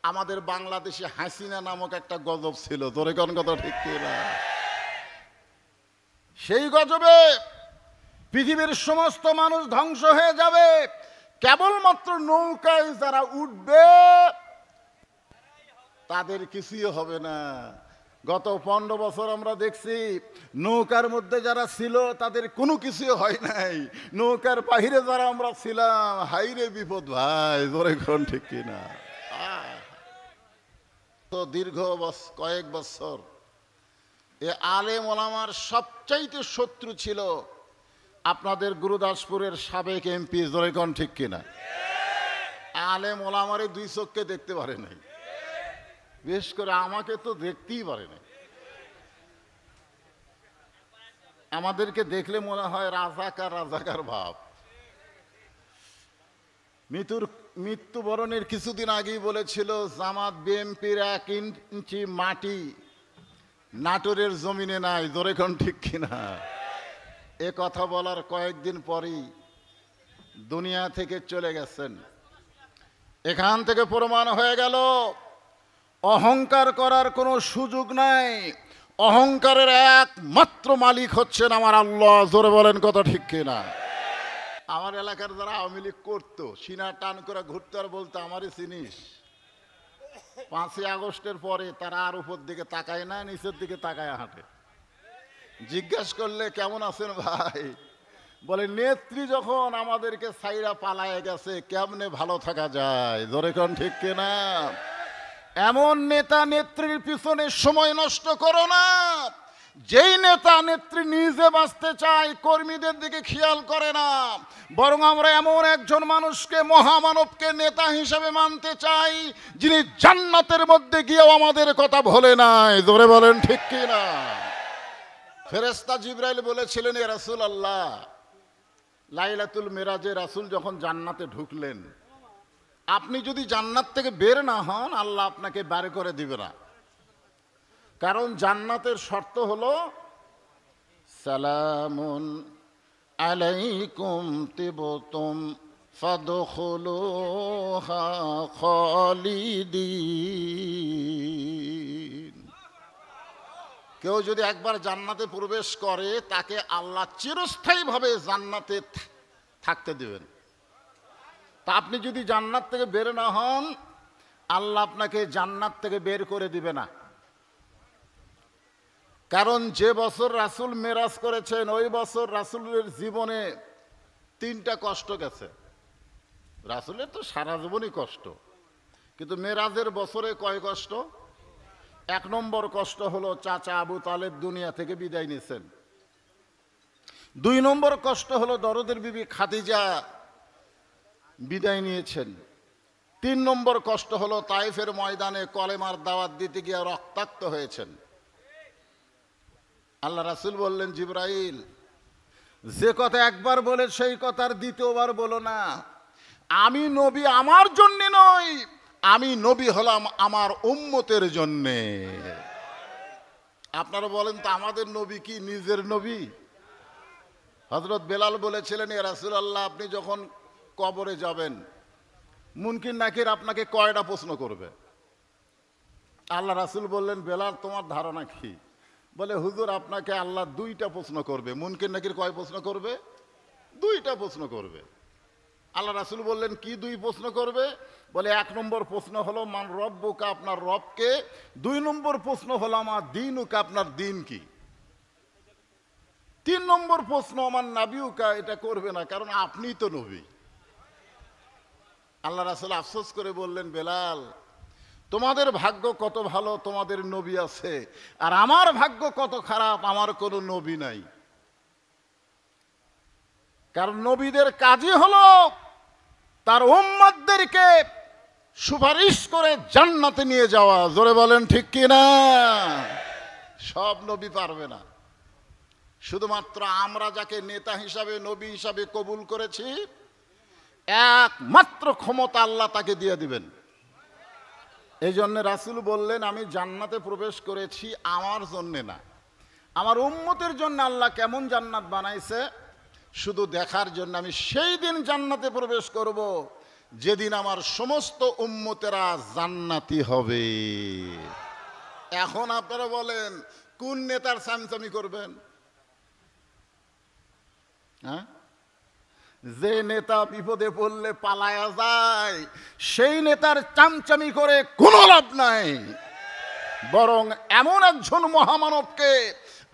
আমাদের বাংলাদেশে হাসিনা নামক একটা গজব ছিল, জোরে কোন কথা ঠিক কিনা? সেই গজবে পৃথিবীর সমস্ত মানুষ ধ্বংস হয়ে যাবে, কেবলমাত্র নৌকায় যারা উঠবে তাদের কিছুই হবে না। গত 15 বছর আমরা দেখছি নৌকার মধ্যে যারা ছিল তাদের কোনো কিছুই হয় নাই, নৌকার বাহিরে যারা আমরা ছিলাম হাইরে বিপদ ভাই, জোরে কোন ঠিক কিনা? তো দীর্ঘ কয়েক বছর এ আলেম ওলামার সবচাইতে শত্রু ছিল আপনাদের গুরুদাসপুরের সাবেক এমপি, জোরে কোন ঠিক কিনা? আলেম ওলামারে দুই চোখকে দেখতে পারে নাই, বিশেষ করে আমাকে তো দেখতেই পারে নাই। আমাদেরকে দেখলে মনে হয় রাজাকার রাজাকার ভাব। মৃত্যুবরণের কিছুদিন আগেই বলেছিল জামাত বিএনপির 1 ইঞ্চি মাটি নাটোরের জমিনে নাই, জোরে কোন ঠিক কিনা? এ কথা বলার কয়েকদিন পরই দুনিয়া থেকে চলে গেছেন। এখান থেকে প্রমাণ হয়ে গেল অহংকার করার কোনো সুযোগ নাই, অহংকারের একমাত্র মালিক হচ্ছেন আমার আল্লাহ, জোরে বলেন কথা ঠিক কিনা? আমার এলাকার যারা আওয়ামী লীগ করতো সিনা টান করে ঘুরতে আর বলতো আমারই চিনিস, 5ই আগস্টের পরে তারা আর উপর দিকে তাকায় না, নিচের দিকে তাকায় হাঁটে। জিজ্ঞেস করলে কেমন আছেন ভাই, বলে নেত্রী যখন আমাদেরকে ছাইরা পালায় গেছে কেমনে ভালো থাকা যায়, জোরে কোন ঠিক কিনা? এমন নেতা নেত্রীর পিছনে সময় নষ্ট করো না, যেই নেতা নেত্রী নিজে বাঁচতে চায় কর্মীদের দিকে খেয়াল করে না, বরং আমরা এমন একজন মানুষকে মহামানবকে নেতা হিসেবে মানতে চাই যিনি জান্নাতের মধ্যে গিয়েও আমাদের কথা ভোলে নাই, জোরে বলেন ঠিক কিনা? ফেরেশতা জিবরাইল বলেছিলেন, এ রাসূলুল্লাহ, লাইলাতুল মিরাজে রাসূল যখন জান্নাতে ঢুকলেন, আপনি যদি জান্নাত থেকে বের না হন আল্লাহ আপনাকে বের করে দিবে না। কারণ জান্নাতের শর্ত হলো সালামুন আলাইকুম তিবতুম ফাদখুলুহা খালিদিন। কেউ যদি একবার জান্নাতে প্রবেশ করে তাকে আল্লাহ চিরস্থায়ীভাবে জান্নাতে থাকতে দিবেন। তা আপনি যদি জান্নাত থেকে বের না হন আল্লাহ আপনাকে জান্নাত থেকে বের করে দিবে না। কারণ যে বছর রাসূল মেরাজ করেছেন ওই বছর রাসূলের জীবনে 3টা কষ্ট গেছে। রাসূলের তো সারা জীবনই কষ্ট, কিন্তু মেরাজের বছরে কয় কষ্ট? 1 নম্বর কষ্ট হলো চাচা আবু তালেব দুনিয়া থেকে বিদায় নিয়েছেন। 2 নম্বর কষ্ট হলো দরদের বিবি খাদিজা বিদায় নিয়েছেন। 3 নম্বর কষ্ট হলো তায়েফের ময়দানে কলেমার দাওয়াত দিতে গিয়ে রক্তাক্ত হয়েছেন। আল্লাহ রাসূল বললেন, জিবরাইল, যে কথা একবার বলে সেই কথার দ্বিতীয়বার বলো না। আমি নবী আমার জন্য নই, আমি নবী হলাম আমার উম্মতের জন্যে। আপনারা বলেন তো আমাদের নবী কি নিজের নবী? হযরত বেলাল বলেছিলেন, ইয়া রাসূলুল্লাহ, আপনি যখন কবরে যাবেন মুনকির নাকির আপনাকে কয়টা প্রশ্ন করবে? আল্লাহ রাসূল বললেন, বেলাল তোমার ধারণা কি? বলে, হুজুর আপনাকে আল্লাহ 2টা প্রশ্ন করবে। মুনকির নাকির কয় প্রশ্ন করবে? 2টা প্রশ্ন করবে। আল্লাহ রাসূল বললেন, কি 2 প্রশ্ন করবে? বলে, 1 নম্বর প্রশ্ন হলো মান রব্বুকা, আপনার রবকে। 2 নম্বর প্রশ্ন হলো আমার দীনুকা, আপনার দিন কি। 3 নম্বর প্রশ্ন আমার নাবিউকা, এটা করবে না কারণ আপনিই তো নবী। আল্লাহ রাসূল আফসোস করে বললেন, বেলাল তোমাদের ভাগ্য কত ভালো, তোমাদের নবী আছে, আর আমার ভাগ্য কত খারাপ, আমার কোনো নবী নাই। কারণ নবীদের কাজই হলো তার উম্মতদেরকে সুপারিশ করে জান্নাতে নিয়ে যাওয়া, জোরে বলেন ঠিক কিনা? সব নবী পারবে না, শুধুমাত্র আমরা যাকে নেতা হিসাবে নবী হিসাবে কবুল করেছি একমাত্র ক্ষমতা আল্লাহ তাকে দিয়ে দিবেন। এই জন্য রাসূল বললেন, আমি জান্নাতে প্রবেশ করেছি আমার জন্যে না, আমার উম্মতের জন্য আল্লাহ কেমন জান্নাত বানাইছে শুধু দেখার জন্য। আমি সেই দিন জান্নাতে প্রবেশ করব যেদিন আমার সমস্ত উম্মতেরা জান্নাতি হবে। এখন আপনারা বলেন কোন নেতার চামচামি করবেন? হ্যাঁ, যে নেতা বিপদে পড়লে পালায়া যায় সেই নেতার চামচামি করে কোনো লাভ নাই। বরং এমন একজন মহামানবকে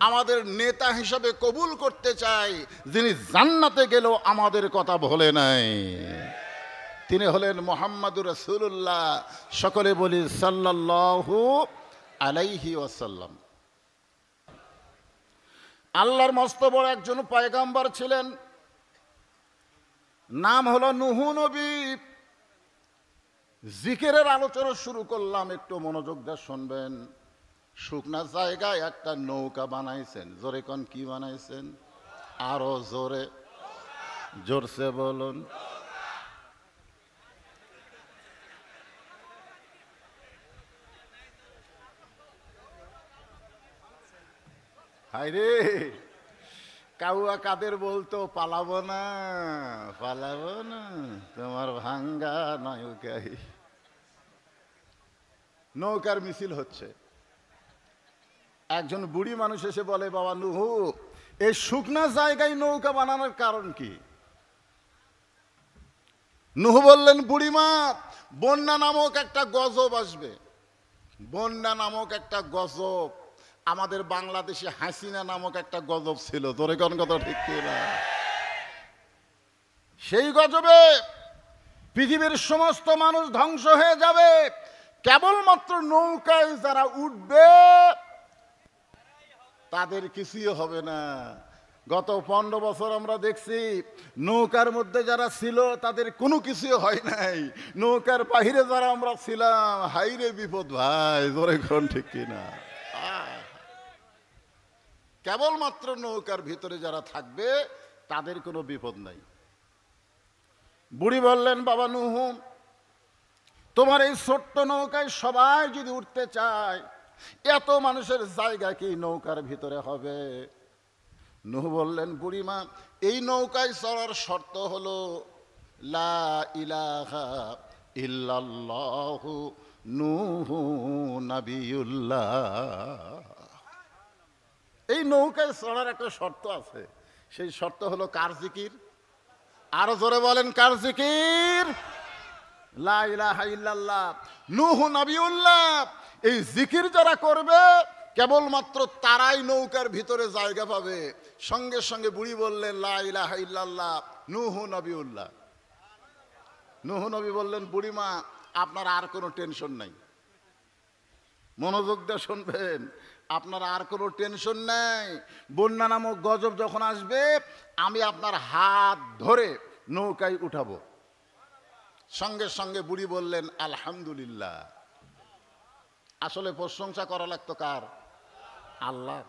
আমাদের নেতা হিসাবে কবুল করতে চাই যিনি জান্নাতে গেলেও আমাদের কথা ভোলে নাই। তিনি হলেন মুহাম্মাদুর রাসূলুল্লাহ। সকলে বলি সাল্লাল্লাহু আলাইহি ওয়াসাল্লাম। আল্লাহর মস্ত বড় একজন পয়গাম্বর ছিলেন, নাম হলো নূহ নবী। জিকিরের আলোচনা শুরু করলাম, একটু মনোযোগ দিয়ে শুনবেন। শুকনা জায়গায় একটা নৌকা বানাইছেন। জোরে কোন কি বানাইছেন? আরো জোরে, জোরসে বলুন। হায়রে, কাউয়া কাদের বলতো পালাবো না, পালাবো না, তোমার ভাঙ্গা নৌকাই। নৌকার মিছিল হচ্ছে। একজন বুড়ি মানুষ এসে বলে, বাবা নূহ, এই শুকনা জায়গায় নৌকা বানানোর কারণ কি? নূহ বললেন, বুড়িমা, বন্যা নামক একটা গজব আসবে। বন্যা নামক একটা গজব। আমাদের বাংলাদেশে হাসিনা নামক একটা গজব ছিল। তোরে কোন কথা ঠিক না? সেই গজবে পৃথিবীর সমস্ত মানুষ ধ্বংস হয়ে যাবে। কেবলমাত্র নৌকায় যারা উঠবে তাদের কিছুই হবে না। গত 15 বছর আমরা দেখছি নৌকার মধ্যে যারা ছিল তাদের কোনো কিছুই হয় নাই। নৌকার বাহিরে যারা আমরা ছিলাম, হাইরে বিপদ ভাই, জোরে কোন ঠিক কিনা? কেবলমাত্র নৌকার ভিতরে যারা থাকবে তাদের কোনো বিপদ নাই। বুড়ি বললেন, বাবা নূহ, তোমার এই ছোট্ট নৌকায় সবাই যদি উঠতে চায়, এত মানুষের জায়গা কি নৌকার ভিতরে হবে? নূহ বললেন, বুড়িমা, এই নৌকায় চড়ার শর্ত হলো লা ইলাহা ইল্লাল্লাহু নূহু নবিয়ুল্লাহ। এই নৌকায় চড়ার একটা শর্ত আছে। সেই শর্ত হলো কার জিকির? আরো জোরে বলেন, কার জিকির? লা ইলাহা ইল্লাল্লাহ নূহু নবিয়ুল্লাহ। এই জিকির যারা করবে কেবলমাত্র তারাই নৌকার ভিতরে জায়গা পাবে। সঙ্গে সঙ্গে বুড়ি বললেন, লা ইলাহা ইল্লাল্লাহ নূহু নবিয়ুল্লাহ। নূহ নবী বললেন, বুড়িমা, আপনার আর কোনো টেনশন নাই। মনোযোগ দিয়ে শুনবেন, আপনার আর কোনো টেনশন নাই। বন্যা নামক গজব যখন আসবে, আমি আপনার হাত ধরে নৌকায় উঠাবো। সঙ্গে সঙ্গে বুড়ি বললেন, আলহামদুলিল্লাহ। আসলে প্রশংসা করা লাগতো কার? আল্লাহ।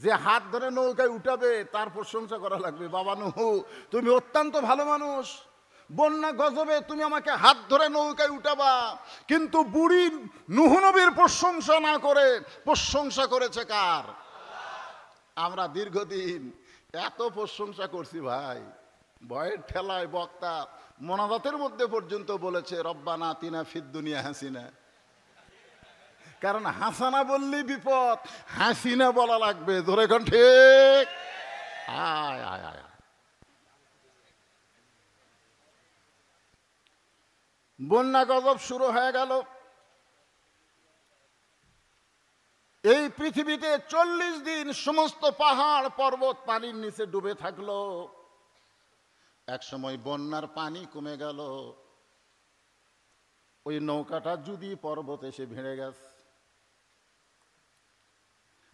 যে হাত ধরে নৌকায় উঠাবে তার প্রশংসা করা লাগবে। বাবা নূহ, তুমি অত্যন্ত ভালো মানুষ, বন্যা গজবে তুমি আমাকে হাত ধরে নৌকায় উঠাবা। কিন্তু বুড়ি নূহ নবীর প্রশংসা না করে প্রশংসা করেছে কার? আমরা দীর্ঘদিন এত প্রশংসা করছি ভাই, ভয়ের ঠেলায় বক্তা মোনাজাতের মধ্যে পর্যন্ত বলেছে রব্বানা আতিনা ফিদ দুনিয়া হাসিনা। কারণ হাসানা বললেই বিপদ, হাসিনা বলা লাগবে। ধরে কোন ঠিক? আয় আয় আয়। বন্যা গজব শুরু হয়ে গেল। এই পৃথিবীতে 40 দিন সমস্ত পাহাড় পর্বত পানির নিচে ডুবে থাকলো। এক সময় বন্যার পানি কমে গেল। ওই নৌকাটা যদি পর্বত এসে ভিড়ে গেছে।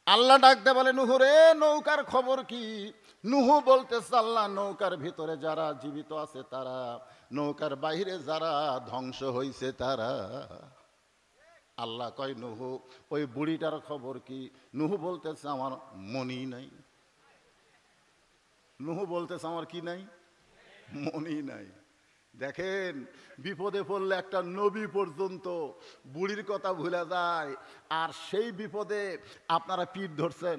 আল্লাহ ডাকতে বলে, নূহ রে, নৌকার খবর কি? নূহ বলতেছে, আল্লাহ, নৌকার ভিতরে যারা জীবিত আছে তারা, নৌকার বাইরে যারা ধ্বংস হয়েছে তারা। আল্লাহ কয়, নূহ, ওই বুড়িটার খবর কি? নূহ বলতেছে, আমার মনি নাই। নূহ বলতেছে, আমার কি নাই? মনি নাই। দেখেন, বিপদে পড়লে একটা নবী পর্যন্ত বুড়ির কথা ভুলে যায়। আর সেই বিপদে আপনারা পীর ধরছেন।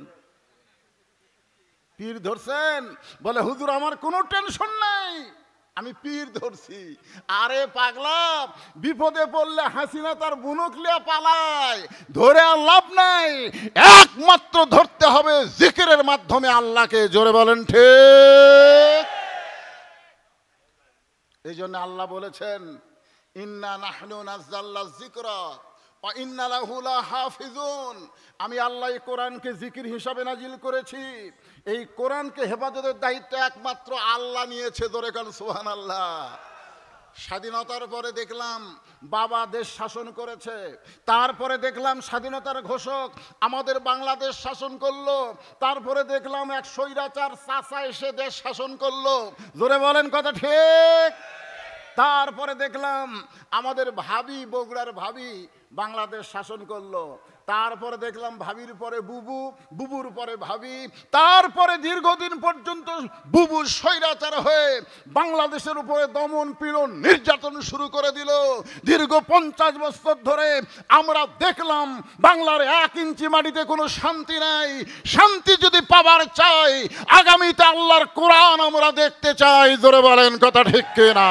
পীর ধরছেন, বলে হুজুর আমার কোনো টেনশন নাই, আমি পীর ধরছি। আরে পাগলা, বিপদে পড়লে হাসিনা তার বুনকলিয়া পালায়, ধরে আর লাভ নাই, একমাত্র ধরতে হবে জিকিরের মাধ্যমে আল্লাহকে। জোরে বলেন ঠিক। এই জন্য আল্লাহ বলেছেন, ইন্না নাহনু নাযালনা যিকরা ওয়া ইন্না লাহু লাহাফিজুন। আমি আল্লাহ এই কোরআনকে জিকির হিসাবে নাজিল করেছি। এই কোরআনকে হেফাজতের দায়িত্ব একমাত্র আল্লাহ নিয়েছে। জোরে বলেন সুবহানাল্লাহ। স্বাধীনতার পরে দেখলাম বাবা দেশ শাসন করেছে, তারপরে দেখলাম স্বাধীনতার ঘোষক আমাদের বাংলাদেশ শাসন করলো, তারপরে দেখলাম এক স্বৈরাচার চাচা এসে দেশ শাসন করলো। জোরে বলেন কথা ঠিক। তারপরে দেখলাম আমাদের ভাবি, বগুড়ার ভাবি বাংলাদেশ শাসন করলো, তারপরে দেখলাম ভাবির পরে বুবু, বুবুর পরে ভাবি, তারপরে দীর্ঘদিন পর্যন্ত বুবু স্বৈরাচার হয়ে বাংলাদেশের উপরে দমন পীড়ন নির্যাতন শুরু করে দিল। দীর্ঘ 50 বছর ধরে আমরা দেখলাম বাংলার 1 ইঞ্চি মাটিতে কোনো শান্তি নাই। শান্তি যদি পাবার চাই, আগামীতে আল্লাহর কোরআন আমরা দেখতে চাই। জোরে বলেন কথা ঠিক কিনা।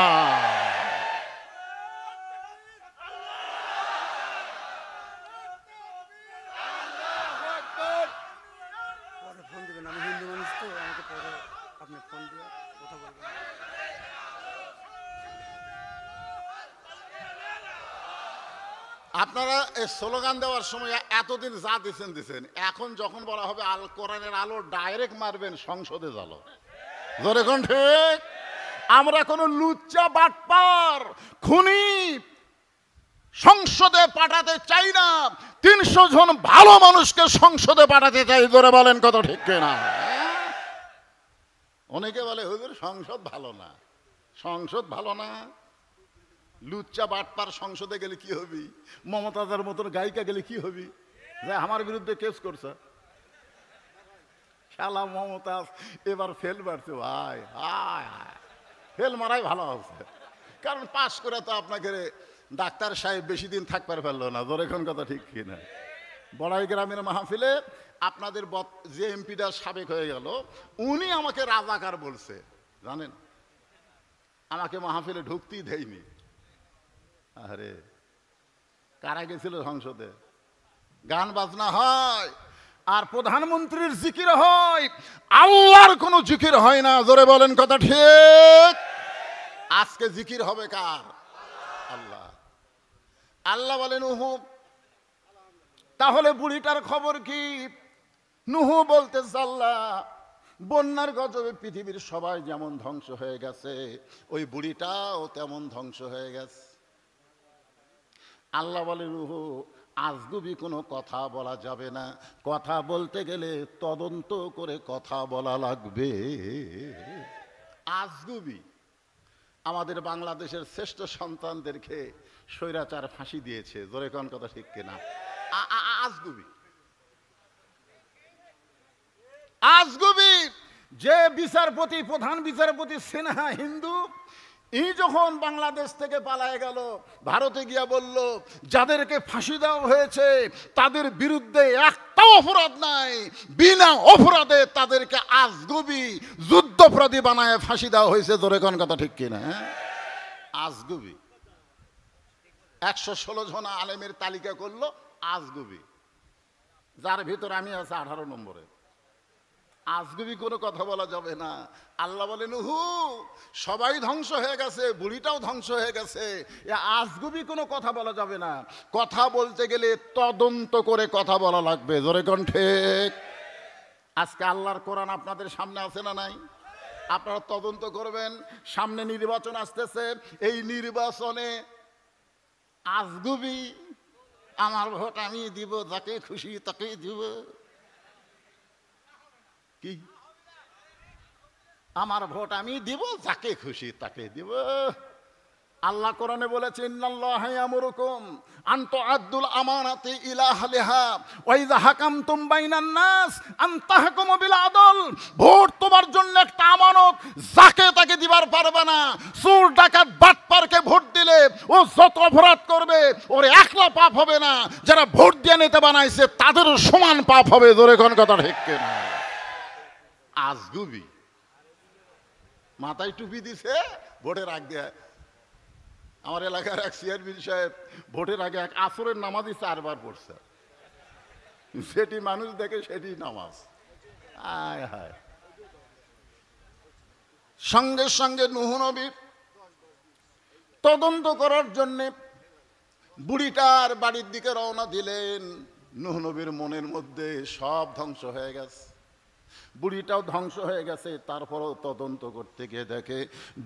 আপনারা এই স্লোগান দেওয়ার সময় এতদিন যা দিচ্ছেন, এখন যখন বলা হবে আল কোরআনের আলো ডাইরেক্ট মারবেন সংসদে জ্বালো। জোরে কোন ঠিক। আমরা কোনো লুচ্চা বাটপার খুনি সংসদে পাঠাতে চাই না, 300 জন ভালো মানুষকে সংসদে পাঠাতে চাই। জোরে বলেন কত ঠিক কিনা। অনেকে বলে হুজুর সংসদ ভালো না, সংসদ ভালো না। লুচ্চা বাটপার সংসদে গেলে কি হবি? মমতাজের মতন গায়িকা গেলে কি হবি? যে আমার বিরুদ্ধে কেস করছে, শালা মমতাজ এবার ফেল মারছে ভাই। হায় হায়, ফেল মারাই ভালো হচ্ছে, কারণ পাস করে তো আপনাকে ডাক্তার সাহেব বেশি দিন থাকতে পারলো না। জোরে কোন কথা ঠিক কিনা। বড়াই গ্রামের মাহফিলে আপনাদের যে এমপিটা সাবেক হয়ে গেল, উনি আমাকে রাজাকার বলছে, জানেন? আমাকে মাহফিলে ঢুকতেই দেয়নি। আরে কারা গেছিল সংসদে? গান বাজনা হয় আর প্রধানমন্ত্রীর জিকির হয়, আল্লাহর কোনো জিকির হয় না। জোরে বলেন কথা ঠিক। আজকে জিকির হবে কার? আল্লাহ। আল্লাহ বলেন নুহু। তাহলে বুড়িটার খবর কি? নুহু বলতে আল্লাহ, বন্যার গজবে পৃথিবীর সবাই যেমন ধ্বংস হয়ে গেছে, ওই বুড়িটাও তেমন ধ্বংস হয়ে গেছে। আল্লাহ বলে নুহু, আজগুবি কোনো কথা বলা যাবে না, কথা বলতে গেলে তদন্ত করে কথা বলা লাগবে। আজগুবি আমাদের বাংলাদেশের শ্রেষ্ঠ সন্তানদেরকে স্বৈরাচার ফাঁসি দিয়েছে। জোরে কোন কথা ঠিক কিনা। আজগুবি, আজগুবি যে বিচারপতি, প্রধান বিচারপতি সিনহা হিন্দু, এই যখন বাংলাদেশ থেকে পালায় গেল, ভারতে গিয়া বলল যাদেরকে ফাঁসি দেওয়া হয়েছে তাদের বিরুদ্ধে একটাও অপরাধ নাই, বিনা অপরাধে তাদেরকে আজগুবি যুদ্ধাপরাধী বানায় ফাঁসি দেওয়া হয়েছে। জোরে কোন কথা ঠিক কিনা। আজগুবি 116 জন আলেমের তালিকা করলো আজগুবি, যার ভিতর আমি আছি 18 নম্বরে। আজগুবি কোনো কথা বলা যাবে না। আল্লাহ বলেন নুহু, সবাই ধ্বংস হয়ে গেছে, বুড়িটাও ধ্বংস হয়ে গেছে, আজগুবি কোনো কথা বলা যাবে না। কথা বলতে গেলে তদন্ত করে কথা বলা লাগবে। জোরে কোন ঠিক। আজকে আল্লাহর কোরআন আপনাদের সামনে আছে না নাই? আপনারা তদন্ত করবেন। সামনে নির্বাচন আসতেছে, এই নির্বাচনে আজগুবি আমার ভোট আমি দিব, যাকে খুশি তাকেই দিব। কি আমার ভোট আমি দিব, যাকে খুশি তাকে দিব। আল্লাহ কোরআনে বলেছেন, ইন্নাল্লাহা ইয়ামুরুকুম আন তুআদ্দুল আমানাতি ইলা আহলিহা ওয়া ইযা হাকামতুম বাইনান নাস আন তাহকুমু বিল আদল। ভোট তোমার জন্য একটা আমানত, যাকে তাকে দিবার পারবে না। চোর ডাকাত বাটপারকে ভোট দিলে ও যত অপরাধ করবে ওর একলা পাপ হবে না, যারা ভোট দিয়ে নিতে বানাইছে তাদেরও সমান পাপ হবে। জোরে কোন কথা ঠিক কিনা। আজগুবি মাথায় টুপি দিছে, ভোটের আগ দিয়ে আমার এলাকার এক চেয়ারম্যান সাহেব ভোটের আগে এক আসরের নামাজই 4 বার পড়ছে। সেটি মানুষ দেখে সেটি নামাজ। আয় হায়। সঙ্গে সঙ্গে নূহ নবী তদন্ত করার জন্যে বুড়িটার বাড়ির দিকে রওনা দিলেন। নূহ নবীর মনের মধ্যে সব ধ্বংস হয়ে গেছে, বুড়িটাও ধ্বংস হয়ে গেছে। তারপরও তদন্ত করতে গিয়ে দেখে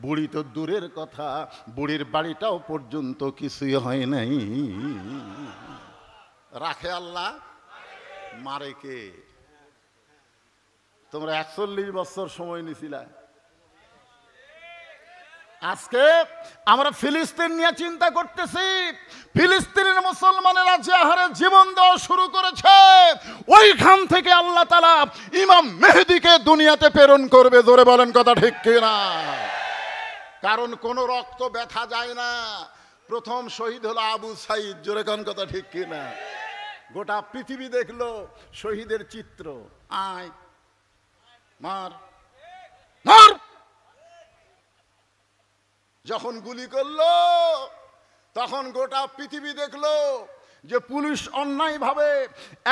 বুড়ি তো দূরের কথা, বুড়ির বাড়িটাও পর্যন্ত কিছুই হয় নাই। রাখে আল্লাহ, মারে কে? তোমরা 41 বছর সময় নিছিলা। আজকে আমরা ফিলিস্তিন নিয়ে চিন্তা করতেছি। ফিলিস্তিনের মুসলমানেরা যে হারে জীবন দেওয়া শুরু করেছে, ওইখান থেকে আল্লাহ তাআলা ইমাম মেহেদীকে দুনিয়াতে প্রেরণ করবে। জোরে বলেন কথা ঠিক কিনা? কারণ কোন রক্ত ব্যথা যায় না। প্রথম শহীদ হলো আবু সাইদ। জোরে কোন কথা ঠিক কিনা? গোটা পৃথিবী দেখলো শহীদের চিত্র। আয় মার মার। যখন গুলি করলো তখন গোটা পৃথিবী দেখলো যে পুলিশ অন্যায়ভাবে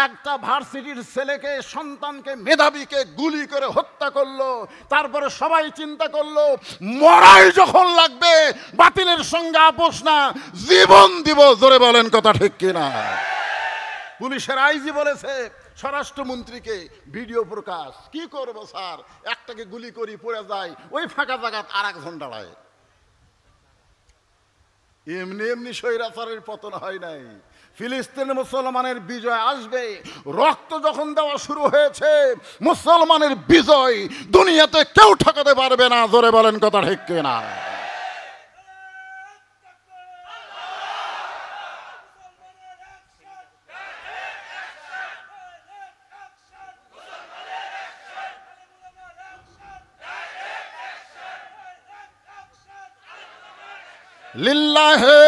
একটা ভার্সিটির ছেলেকে, সন্তানকে, মেধাবীকে গুলি করে হত্যা করলো। তারপরে সবাই চিন্তা করলো মরাই যখন লাগবে, বাতিলের সঙ্গে আপোষ না, জীবন দিব। জোরে বলেন কথা ঠিক কিনা? পুলিশের আইজি বলেছে স্বরাষ্ট্রমন্ত্রীকে, ভিডিও প্রকাশ। কি করবো স্যার, একটাকে গুলি করি পড়ে যায়, ওই ফাঁকা জায়গা আর একজন দাঁড়ায়। এমনি এমনি স্বৈরাচারের পতন হয় নাই। ফিলিস্তিনের মুসলমানের বিজয় আসবে। রক্ত যখন দেওয়া শুরু হয়েছে, মুসলমানের বিজয় দুনিয়াতে কেউ ঠকাতে পারবে না। জোরে বলেন কথা ঠিক কিনা? লিল্লাহে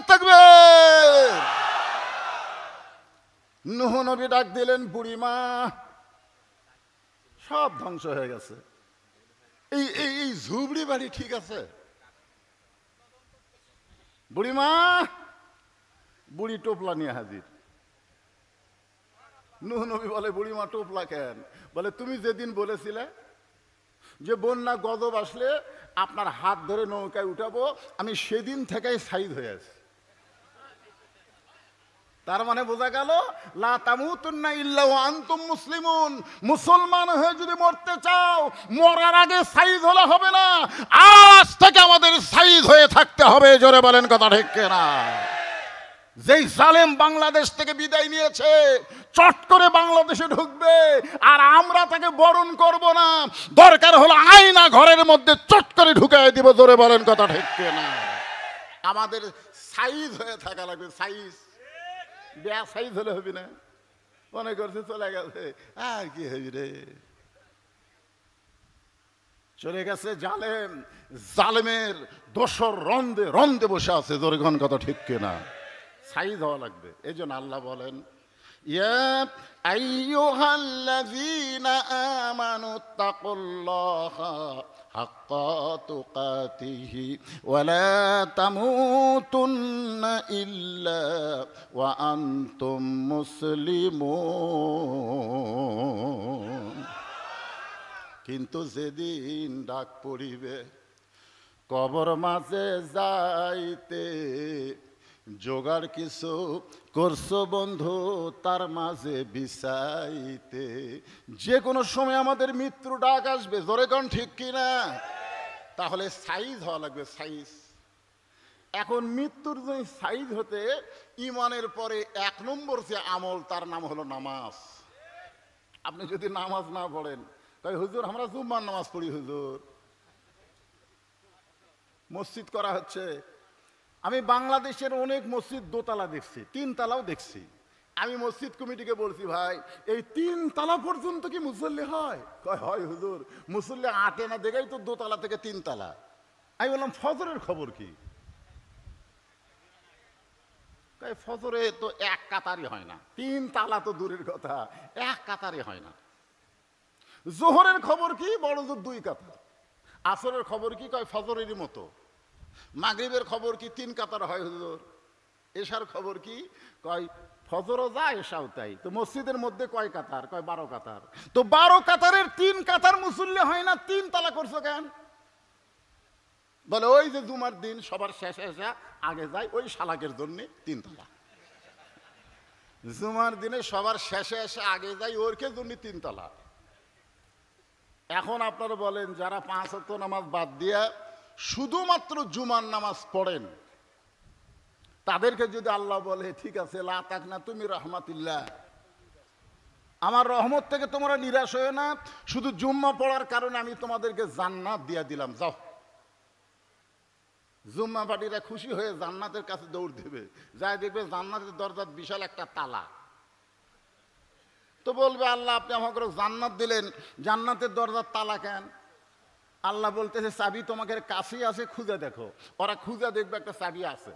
তাকবীর। নূহ নবী ডাক দিলেন, বুড়িমা সব ধ্বংস হয়ে গেছে। এই ঝুবড়ি বাড়ি ঠিক আছে? বুড়িমা, বুড়ি টোপলা নিয়ে হাজির। নূহ নবী বলে, বুড়িমা টোপলা কেন? বলে, তুমি যেদিন বলেছিলে যে বন্যা গজব আসলে আপনার হাত ধরে নৌকায় উঠাবো, আমি সেদিন থেকেই সাইদ হয়ে আছি। তার মানে বোঝা গেল লা তামুতুন্না ইল্লা ওয়া আনতুম মুসলিমুন। মুসলমান হয়ে যদি মরতে চাও, মরার আগে সাইদ হলে হবে না, আজ থেকে আমাদের সাইদ হয়ে থাকতে হবে। জোরে বলেন কথা ঠিক কিনা? যেই জালেম বাংলাদেশ থেকে বিদায় নিয়েছে, চট করে বাংলাদেশে ঢুকবে, আর আমরা তাকে বরণ করব না। দরকার হলো আয়না ঘরের মধ্যে চট করে ঢুকাই দিব। জোরে বলেন কথা ঠিক কিনা? আমাদের সাইজ হয়ে থাকা লাগবে। সাইজ বেয়া সাইজ হলে হবে না। মনে করছে চলে গেছে, আর কি হবি রে? চলে গেছে জালেম। জালেমের দোসর রন্দে রন্দে বসে আছে। জোরে কথা ঠিক কিনা? সাইজ হওয়া লাগবে। এই জন্য আল্লাহ বলেন, ইয়া আইয়ুহাল্লাযীনা আমানুত্তাকুল্লাহা হাক্কা তুকাতিহি ওয়া লা তামুতুন্না ইল্লা ওয়া আনতুম মুসলিমুন। কিন্তু যেদিন ডাক পড়িবে কবর মাঝে যাইতে, জোগাড় কিছু করছো বন্ধু তার মাঝে বিছাইতে। যে কোনো সময় আমাদের মৃত্যু ডাক আসবে। জোরে কোন ঠিক কিনা? তাহলে সাইজ হওয়া লাগবে। সাইজ। এখন মৃত্যুর জন্য সাইজ হতে ইমানের পরে 1 নম্বর যে আমল, তার নাম হলো নামাজ। আপনি যদি নামাজ না পড়েন, তাই হুজুর আমরা জুম্মার নামাজ পড়ি, হুজুর মসজিদ করা হচ্ছে। আমি বাংলাদেশের অনেক মসজিদ দোতলা দেখছি, 3 তলাও দেখছি। আমি মসজিদ কমিটিকে বলছি, ভাই এই 3 তলা পর্যন্ত কি মুসল্লি হয়? কয় হয় হুজুর, মুসল্লি আটে না, দেখেই তো দোতলা থেকে 3 তলা। আমি বললাম ফজরের খবর কি? কয় ফজরে তো 1 কাতারই হয় না। 3 তলা তো দূরের কথা, 1 কাতারই হয় না। জোহরের খবর কি? বড় জোর 2 কাতার। আসরের খবর কি? কয় ফজরেরই মতো। মাগরিবের খবর কি? 3 কাতার হয় হুজুর। এশার খবর কি? কয় ফজরও যায় এশাও তাই। তো মসজিদের মধ্যে কয় কাতার? কয় 12 কাতার। তো 12 কাতারের 3 কাতার মুসল্লি হয় না, 3 তালা করছো কেন? বলে ওই যে জুমার দিন সবার শেষে এসে আগে যায়, ওই শালাকের জন্য 3 তালা। জুমার দিনে সবার শেষে এসে আগে যায়, ওরকে জন্য 3 তালা। এখন আপনারা বলেন, যারা 5 ওয়াক্ত নামাজ বাদ দিয়া শুধুমাত্র জুমার নামাজ পড়েন, তাদেরকে যদি আল্লাহ বলে ঠিক আছে লা তাকনা তুমি রহমাতিল্লাহ, আমার রহমত থেকে তোমরা নিরাশ হয়ে না, শুধু জুম্মা পড়ার কারণে আমি তোমাদেরকে জান্নাত দিয়ে দিলাম, যাও। জুম্মা পার্টিরা খুশি হয়ে জান্নাতের কাছে দৌড় দেবে, যাই দেখবে জান্নাতের দরজার বিশাল একটা তালা। তো বলবে আল্লাহ আপনি আমাকে জান্নাত দিলেন, জান্নাতের দরজার তালা কেন? আল্লাহ বলতেছে চাবি তোমাকে কাছেই আছে, খুঁজে দেখো। ওরা খুঁজে দেখবে একটা চাবি আছে,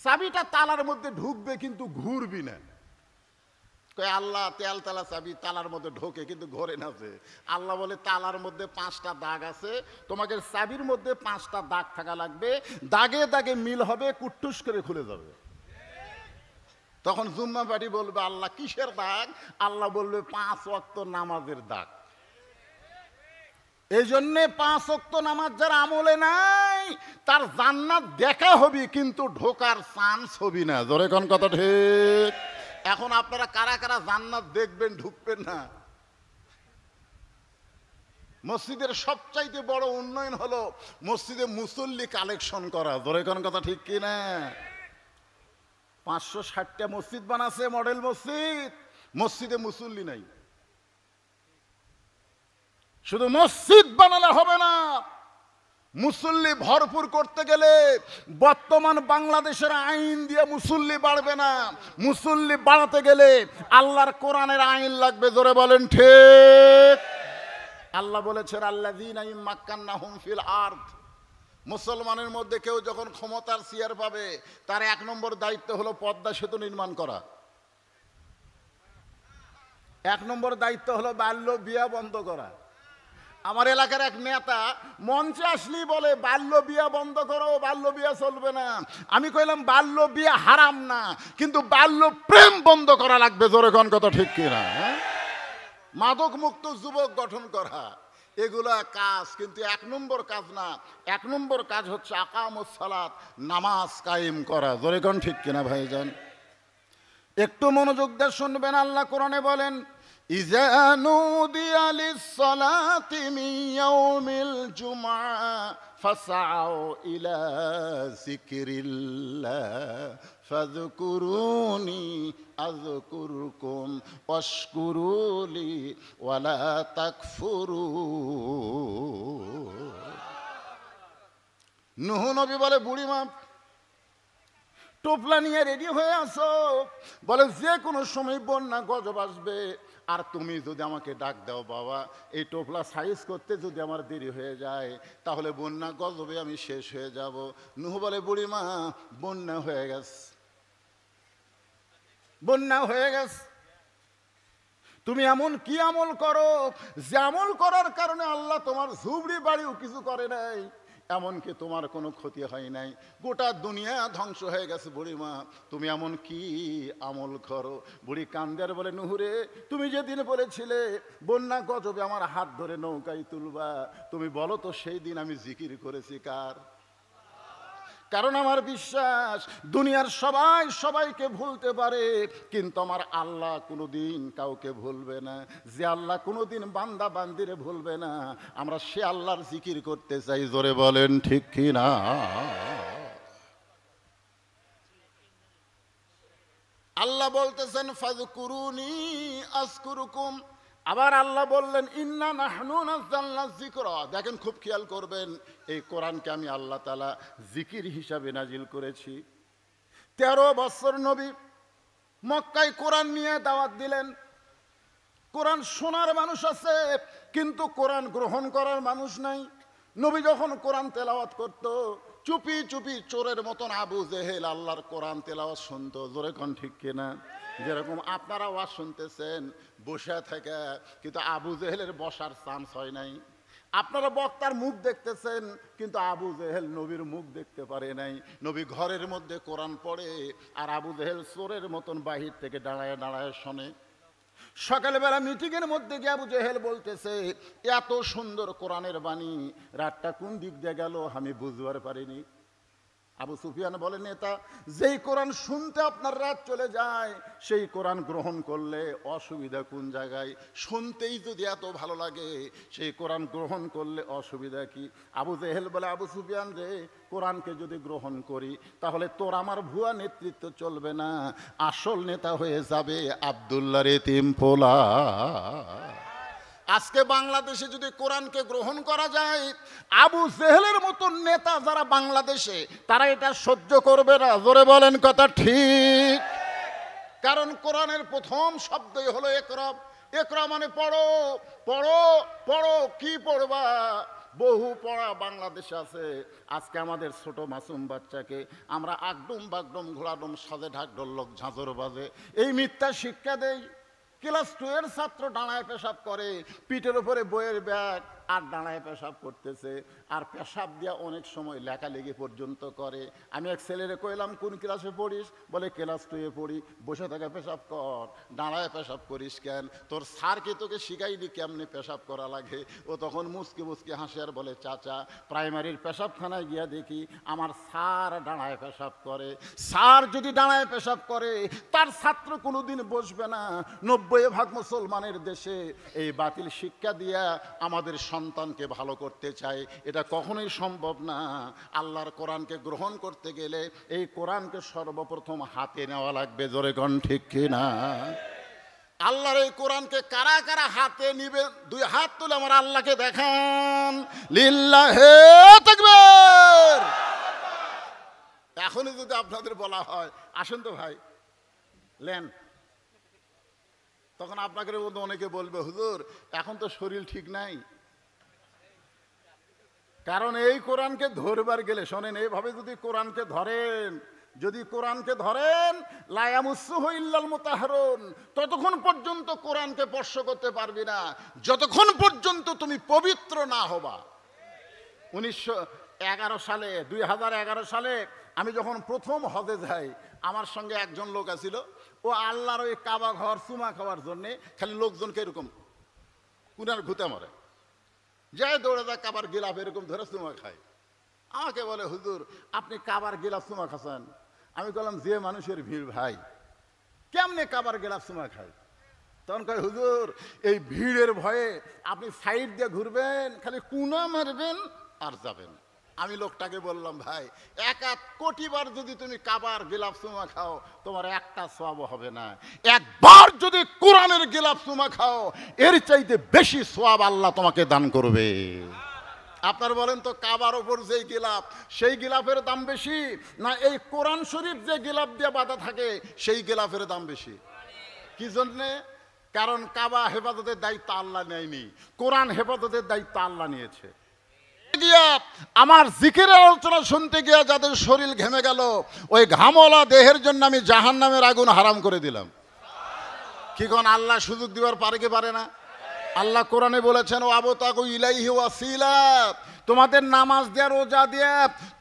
চাবিটা তালার মধ্যে ঢুকবে কিন্তু ঘুরবি না। কয় আল্লাহ তেল তালা চাবি তালার মধ্যে ঢোকে কিন্তু ঘোরে না। যে আল্লাহ বলে তালার মধ্যে 5টা দাগ আছে, তোমাকে চাবির মধ্যে 5টা দাগ থাকা লাগবে, দাগে দাগে মিল হবে, কুট্টুস করে খুলে যাবে। তখন জুম্মা পার্টি বলবে আল্লাহ কিসের দাগ? আল্লাহ বলবে 5 ওয়াক্ত নামাজের দাগ। এই জন্যে 5 ওয়াক্ত নামাজ যার আমলে নাই, তার জান্নাত দেখা হবে কিন্তু ঢোকার চান্স হবি না। জোরে কোন কথা ঠিক? এখন আপনারা কারা কারা জান্নাত দেখবেন, ঢুকবেন না? মসজিদের সবচাইতে বড় উন্নয়ন হলো মসজিদে মুসল্লি কালেকশন করা। জোরে কোন কথা ঠিক কিনা? 560টা মসজিদ বানাচ্ছে, মডেল মসজিদ, মসজিদে মুসল্লি নাই। শুধু মসজিদ বানালে হবে না, মুসল্লি ভরপুর করতে গেলে বর্তমান বাংলাদেশের আইন দিয়ে মুসল্লি বাড়বে না। মুসল্লি বাড়াতে গেলে আল্লাহর কোরআনের আইন লাগবে। জোরে বলেন ঠিক? আল্লাহ বলেছেন আল্লাযীনা ইম্মাক্কান্নাহুম ফিল আরদ, মুসলমানের মধ্যে কেউ যখন ক্ষমতার চেয়ার পাবে, তার 1 নম্বর দায়িত্ব হলো পদ্মা সেতু নির্মাণ করা। 1 নম্বর দায়িত্ব হলো বাল্য বিয়া বন্ধ করা। আমার এলাকার এক নেতা মঞ্চে আসলেই বলে বাল্য বিয়া বন্ধ করো, বাল্য বিয়া চলবে না। আমি কইলাম বাল্য বিয়া হারাম না, কিন্তু বাল্য প্রেম বন্ধ করা লাগবে। জোরে কোন কথা ঠিক কিনা? মাদক মুক্ত যুবক গঠন করা, এগুলা কাজ, কিন্তু 1 নম্বর কাজ না। 1 নম্বর কাজ হচ্ছে আকামুস সালাত, নামাজ কায়েম করা। জোরে কোন ঠিক কিনা ভাইজান? একটু মনোযোগ দিয়ে শুনবেন। আল্লাহ কোরআনে বলেন ইযা নুদিয়া লিস-সালাতি মিন ইয়াউমিল জুমআ ফাসআউ ইলা যিকরিল্লাহ ফাযকুরুনি আযকুরকুম ওয়াশকুরুলি ওয়ালা তাকফুরুন। নূহ নবী বলে বুড়িমা টোপলা নিয়ে রেডি হয়ে আসো, বলে যে কোনো সময় বন্যা গজব আসবে, আর তুমি যদি আমাকে ডাক দাও বাবা, এই টোপলা সাইজ করতে যদি আমার দেরি হয়ে যায়, তাহলে বন্যা গজবে আমি শেষ হয়ে যাব। নূহ বলে বুড়িমা বন্যা হয়ে গেছে, বন্যা হয়ে গেছে। তুমি এমন কি আমল করো যে আমল করার কারণে আল্লাহ তোমার ঝুবড়ি বাড়িও কিছু করে নাই, এমনকি তোমার কোনো ক্ষতি হয় নাই, গোটা দুনিয়া ধ্বংস হয়ে গেছে। বুড়িমা তুমি এমন কি আমল করো? বুড়ি কান্দার বলে নুহুরে, তুমি যেদিন বলেছিলে বন্যা গজবে আমার হাত ধরে নৌকায় তুলবা, তুমি বলো তো সেই দিন আমি জিকির করেছি কার? কারণ আমার বিশ্বাস দুনিয়ার সবাই সবাইকে ভুলতে পারে, কিন্তু আমার আল্লাহ কোনোদিন কাউকে ভুলবে না। যে আল্লাহ কোনোদিন বান্দা বান্দিরে ভুলবে না, আমরা সে আল্লাহর জিকির করতে চাই। জোরে বলেন ঠিক কি না? আল্লাহ বলতেছেন ফাযকুরুনি আযকুরুকুম। আবার আল্লাহ বললেন ইন্না নাহনু নাযালনা যিকরা। দেখেন খুব খেয়াল করবেন, এই কোরআনকে আমি আল্লাহ তাআলা জিকির হিসাবে নাজিল করেছি। 13 বছর নবী মক্কায় কোরআন নিয়ে দাওয়াত দিলেন। কোরআন শোনার মানুষ আছে, কিন্তু কোরআন গ্রহণ করার মানুষ নাই। নবী যখন কোরআন তেলাওয়াত করত, চুপি চুপি চোরের মতন আবু জেহেল আল্লাহর কোরআন তেলাওয়াত শুনতো। জোরে কোন ঠিক কিনা? যেরকম আপনারা ওয়াজ শুনতেছেন বসে থেকে, কিন্তু আবু জেহেলের বসার চান্স হয় নাই। আপনারা বক্তার মুখ দেখতেছেন, কিন্তু আবু জেহেল নবীর মুখ দেখতে পারে নাই। নবী ঘরের মধ্যে কোরআন পড়ে, আর আবু জেহেল চোরের মতন বাহির থেকে দাঁড়ায় দাঁড়ায় শোনে। সকালবেলা মিটিংয়ের মধ্যে গিয়ে আবু জেহেল বলতেছে, এত সুন্দর কোরআনের বাণী, রাতটা কোন দিক দিয়ে গেল আমি বুঝবার পারিনি। আবু সুফিয়ান বলে, নেতা, যেই কোরআন শুনতে আপনার রাত চলে যায়, সেই কোরআন গ্রহণ করলে অসুবিধা কোন জায়গায়? শুনতেই যদি এত ভালো লাগে, সেই কোরআন গ্রহণ করলে অসুবিধা কি? আবু জেহেল বলে, আবু সুফিয়ান রে, কোরআনকে যদি গ্রহণ করি তাহলে তোর আমার ভুয়া নেতৃত্ব চলবে না, আসল নেতা হয়ে যাবে আব্দুল্লাহর এতিম পোলা। আজকে বাংলাদেশে যদি কোরআনকে গ্রহণ করা যায়, আবু জেহেলের মতো নেতা যারা বাংলাদেশে, তারা এটা সহ্য করবে না। জোরে বলেন কথা ঠিক। কারণ কোরআনের প্রথম শব্দই হলো ইকরা। ইকরা মানে পড়ো, পড়ো, পড়ো। কি পড়বা? বহু পড়া বাংলাদেশে আছে। আজকে আমাদের ছোট মাসুম বাচ্চাকে আমরা আগডুম বাগডুম ঘোড়াডুম সাজে ঢাক ঢোলক ঝাঁঝর বাজে এই মিথ্যা শিক্ষা দেই। ক্লাস 2 এর ছাত্র দাঁড়ায় পেশাব করে, পিঠের উপরে বইয়ের ব্যাগ, আর দাঁড়ায় পেশাব করতেছে, আর পেশাব দিয়া অনেক সময় লেখালেখি পর্যন্ত করে। আমি এক ছেলেরে কইলাম, কোন ক্লাসে পড়িস? বলে ক্লাস 2 এ পড়ি। বসে থাকা পেশাব কর, দাঁড়ায় পেশাব করিস কেন? তোর স্যার কি তোকে শিখাইনি কেমনে পেশাব করা লাগে? ও তখন মুসকি মুসকি হাসে আর বলে, চাচা, প্রাইমারির পেশাবখানায় গিয়া দেখি আমার স্যার দাঁড়ায় পেশাব করে। স্যার যদি দাঁড়ায় পেশাব করে, তার ছাত্র কোনোদিন বসবে না। 90% মুসলমানের দেশে এই বাতিল শিক্ষা দিয়া আমাদের সন্তানকে ভালো করতে চায়, এটা কখনোই সম্ভব না। আল্লাহর কোরআনকে গ্রহণ করতে গেলে এই কোরআনকে সর্বপ্রথম হাতে নেওয়া লাগবে। জোরে কোন ঠিক কিনা? আল্লাহর এই কোরআনকে কারা কারা হাতে নিবে? 2 হাত তুলে আমার আল্লাহকে দেখান। লিল্লাহে তাকবীর। এখনই যদি আপনাদের বলা হয়, আসেন তো ভাই লেন, তখন আপনাকে অনেকে বলবে, হুজুর এখন তো শরীর ঠিক নাই। কারণ এই কোরআনকে ধরবার গেলে, শোনেন, এইভাবে যদি কোরআনকে ধরেন, যদি কোরআনকে ধরেন, লা ইয়ামুসসুহু ইল্লাল মুতাহহারুন, ততক্ষণ পর্যন্ত কোরআনকে স্পর্শ করতে পারবি না, যতক্ষণ পর্যন্ত তুমি পবিত্র না হবা। 2011 সালে আমি যখন প্রথম হজে যাই, আমার সঙ্গে একজন লোক আছিল। ও আল্লাহর ওই কাবা ঘর চুমা খাওয়ার জন্যে খালি লোকজনকে এরকম কুনার ঘুতে মারে, যায় দৌড়ে যায় কাবার গিলাফ এরকম ধরে চুমা খায়। আমাকে বলে, হুজুর আপনি কাবার গিলাফ চুমা খাচ্ছেন? আমি বললাম, যে মানুষের ভিড় ভাই, কেমনে কাবার গিলাফ চুমা খায়? তখন কয়, হুজুর এই ভিড়ের ভয়ে আপনি সাইড দিয়ে ঘুরবেন, খালি কুনা মারবেন আর যাবেন। আমি লোকটাকে বললাম, ভাই 1 কোটি বার যদি তুমি কাবার গিলাফ চুমা খাও, তোমার একটা সওয়াব হবে না। একবার যদি কোরআনের গিলাফ চুমা খাও, এর চাইতে বেশি সওয়াব আল্লাহ তোমাকে দান করবে। আপনার বলেন তো, কাবার ওপর যেই গিলাফ, সেই গিলাফের দাম বেশি, না এই কোরআন শরীফ যে গিলাফ দিয়ে বাঁধা থাকে সেই গিলাফের দাম বেশি? কি জন্যে? কারণ কাবা হেফাজতের দায়িত্ব আল্লাহ নেয়নি, কোরআন হেফাজতের দায়িত্ব আল্লাহ নিয়েছে। আমার জিকিরের আলোচনা শুনতে গিয়া যাদের শরীর ঘেমে গেল, ওই ঘামওয়ালা দেহের জন্য আমি জাহান্নামের আগুন হারাম করে দিলাম। কি কোন আল্লাহ সুযোগ দিবার পারে কি পারে না? আল্লাহ কোরআনে বলেছেন, ও আবতাগু ইলাইহি ওয়াসিলা, তোমাদের নামাজ দেয়া, রোজা দিয়ে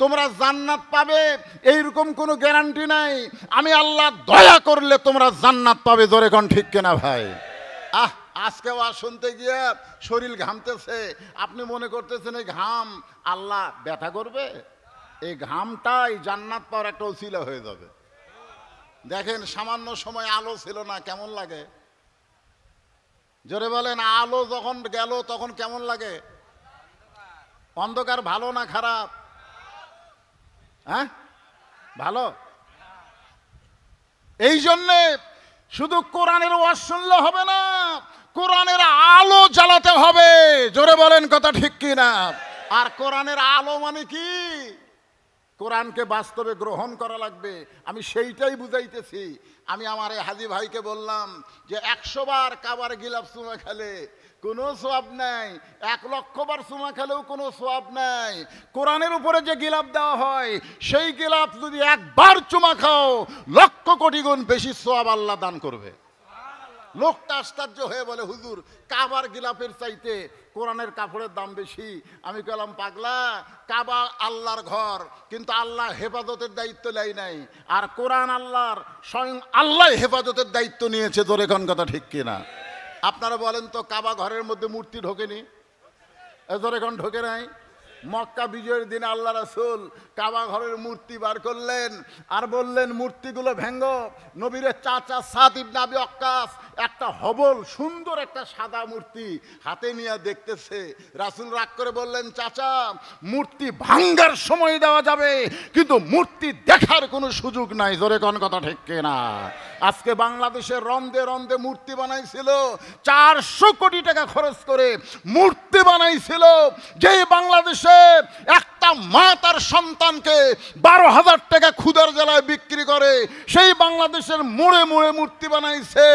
তোমরা জান্নাত পাবে এইরকম কোনো গ্যারান্টি নাই। আমি আল্লাহ দয়া করলে তোমরা জান্নাত পাবে। জোরে কোন ঠিক কিনা ভাই? আজকে ওয়াজ শুনতে গিয়ে শরীর ঘামতেছে, আপনি মনে করতেছেন এই ঘাম আল্লাহ ব্যথা করবে? এই ঘামটাই জান্নাত পাওয়ার একটা ওসিলা হয়ে যাবে। দেখেন, সামান্য সময় আলো ছিল না, কেমন লাগে? জোরে বলেন, আলো যখন গেল তখন কেমন লাগে? অন্ধকার ভালো না খারাপ? হ্যাঁ, ভালো। এই জন্যে শুধু কোরআনের ওয়াজ শুনলে হবে না, কোরআনের আলো জ্বালাতে হবে। জোরে বলেন কথা ঠিক কিনা? আর কোরআনের আলো মানে কি? কোরআনকে বাস্তবে গ্রহণ করা লাগবে। আমি সেইটাই বুঝাইতেছি। আমি আমার এই হাজী ভাইকে বললাম যে 100 বার কাবার গিলাফ চুমা খেলে কোনো সওয়াব নাই, 1 লক্ষ বার চুমা খেলেও কোনো সওয়াব নাই। কোরআনের উপরে যে গিলাফ দেওয়া হয়, সেই গিলাফ যদি 1 বার চুমা খাও, লক্ষ কোটি গুণ বেশি সওয়াব আল্লাহ দান করবে। লোকটা আশ্চর্য হয়ে বলে, হুজুর কাবার গিলাফের চাইতে কোরআনের কাপড়ের দাম বেশি। আমি বললাম, পাগলা, কাবা আল্লাহর ঘর, কিন্তু আল্লাহ হেফাজতের দায়িত্ব নেয় নাই, আর কোরআন আল্লাহর, স্বয়ং আল্লাহ হেফাজতের দায়িত্ব নিয়েছে। জোরে কোন কথা ঠিক কিনা? আপনারা বলেন তো, কাবা ঘরের মধ্যে মূর্তি ঢোকেনি? জোরে কোন ঢোকে নাই? মক্কা বিজয়ের দিন আল্লাহ রাসূল কাবা ঘরের মূর্তি বার করলেন আর বললেন, মূর্তিগুলো ভেঙ্গো। নবীর চাচা সাদ ইবনে আবি ওয়াক্কাস একটা হবল সুন্দর একটা সাদা মূর্তি হাতে নিয়ে দেখতেছে। রাসূল রাগ করে বললেন, চাচা, মূর্তি ভাঙ্গার সময় দেওয়া যাবে, কিন্তু মূর্তি দেখার কোনো সুযোগ নাই। জোরে কোন কথা ঠিক কিনা? আজকে বাংলাদেশের রন্দে রন্দে মূর্তি বানাইছিল, 400 কোটি টাকা খরচ করে মূর্তি বানাইছিল। যে বাংলাদেশে একটা মা তার সন্তানকে 12,000 টাকা ক্ষুধার জ্বালায় বিক্রি করে, সেই বাংলাদেশের মোড়ে মোড়ে মূর্তি বানাইছে।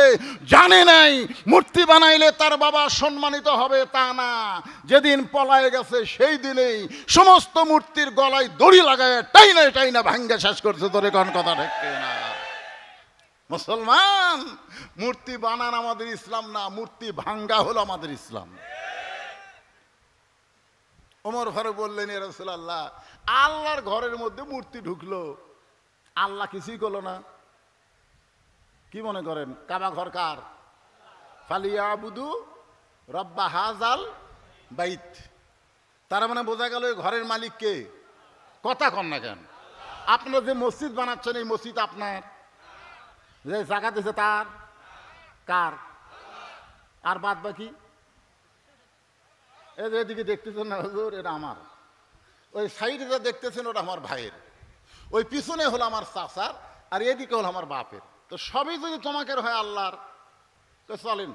জানে নাই মূর্তি বানাইলে তার বাবা সম্মানিত হবে, তা না। যেদিন পলায়ে গেছে সেই দিনেই সমস্ত মূর্তির গলায় দড়ি লাগায় টাইনা টাইনা ভাঙ্গে শেষ করছে। তোরে কোন কথা ঠিক না? মুসলমান, মূর্তি বানান আমাদের ইসলাম না, মূর্তি ভাঙ্গা হলো আমাদের ইসলাম। ওমর ফারুক বললেন, ইয়া রাসূলুল্লাহ, আল্লাহর ঘরের মধ্যে মূর্তি ঢুকলো, আল্লাহ কিছুই করলো না। কি মনে করেন কাবা ঘর কার? ফালিয়াবুদু রাব্বা হাযাল বাইত। তার মানে বোঝা গেল ঘরের মালিক কে? কথা কন না কেন? আপনারা যে মসজিদ বানাচ্ছেন, এই মসজিদ আপনার? যে জায়গা দিয়েছে তার? কার? আর বাদ বাকি এদিকে দেখতেছেন না হুজুর, এটা আমার। ওই সাইডে যা দেখতেছেন ওটা আমার ভাইয়ের, ওই পিছনে হলো আমার চাচার, আর এদিকে হলো আমার বাপের। তো সবই যদি তোমাকে হয় আল্লাহর, তো চলেন।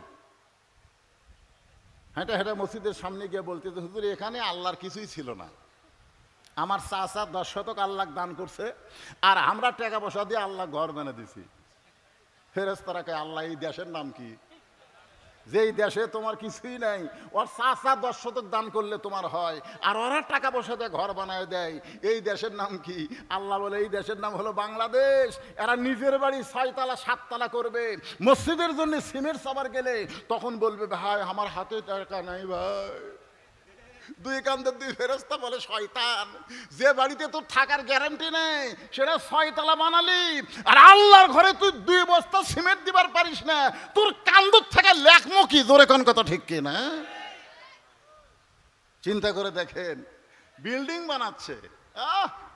হেঁটে হেঁটে মসজিদের সামনে গিয়ে বলতেছে, হুজুর এখানে আল্লাহর কিছুই ছিল না, আমার চাচা 10 শতক আল্লাহ দান করছে, আর আমরা টাকা পয়সা দিয়ে আল্লাহ ঘর বানিয়ে দিছি। ফেরেশতারা কয়, আল্লাহ এই দেশের নাম কি? যেই দেশে তোমার কিছুই নাই, ওর চাচা 10 শতক দান করলে তোমার হয়, আর ওরা টাকা পয়সা দিয়ে ঘর বানায় দেয়, এই দেশের নাম কি? আল্লাহ বলে, এই দেশের নাম হলো বাংলাদেশ। এরা নিজের বাড়ি 6 তলা 7 তলা করবে, মসজিদের জন্য সিমেন্ট সাবার গেলে তখন বলবে, ভাই আমার হাতে টাকা নাই ভাই। দুই কান্দের দুই ফেরেশতা বলে, শয়তান, যে বাড়িতে তোর থাকার গ্যারান্টি নেই সেটা 6 তলা বানালি, আর আল্লাহর ঘরে তুই 2 বস্তা সিমেন্ট দিবার পারিস না, তোর কান্দর থাকা লেখমো কি? জোরে কোন কথা ঠিক কি না? চিন্তা করে দেখেন, বিল্ডিং বানাচ্ছে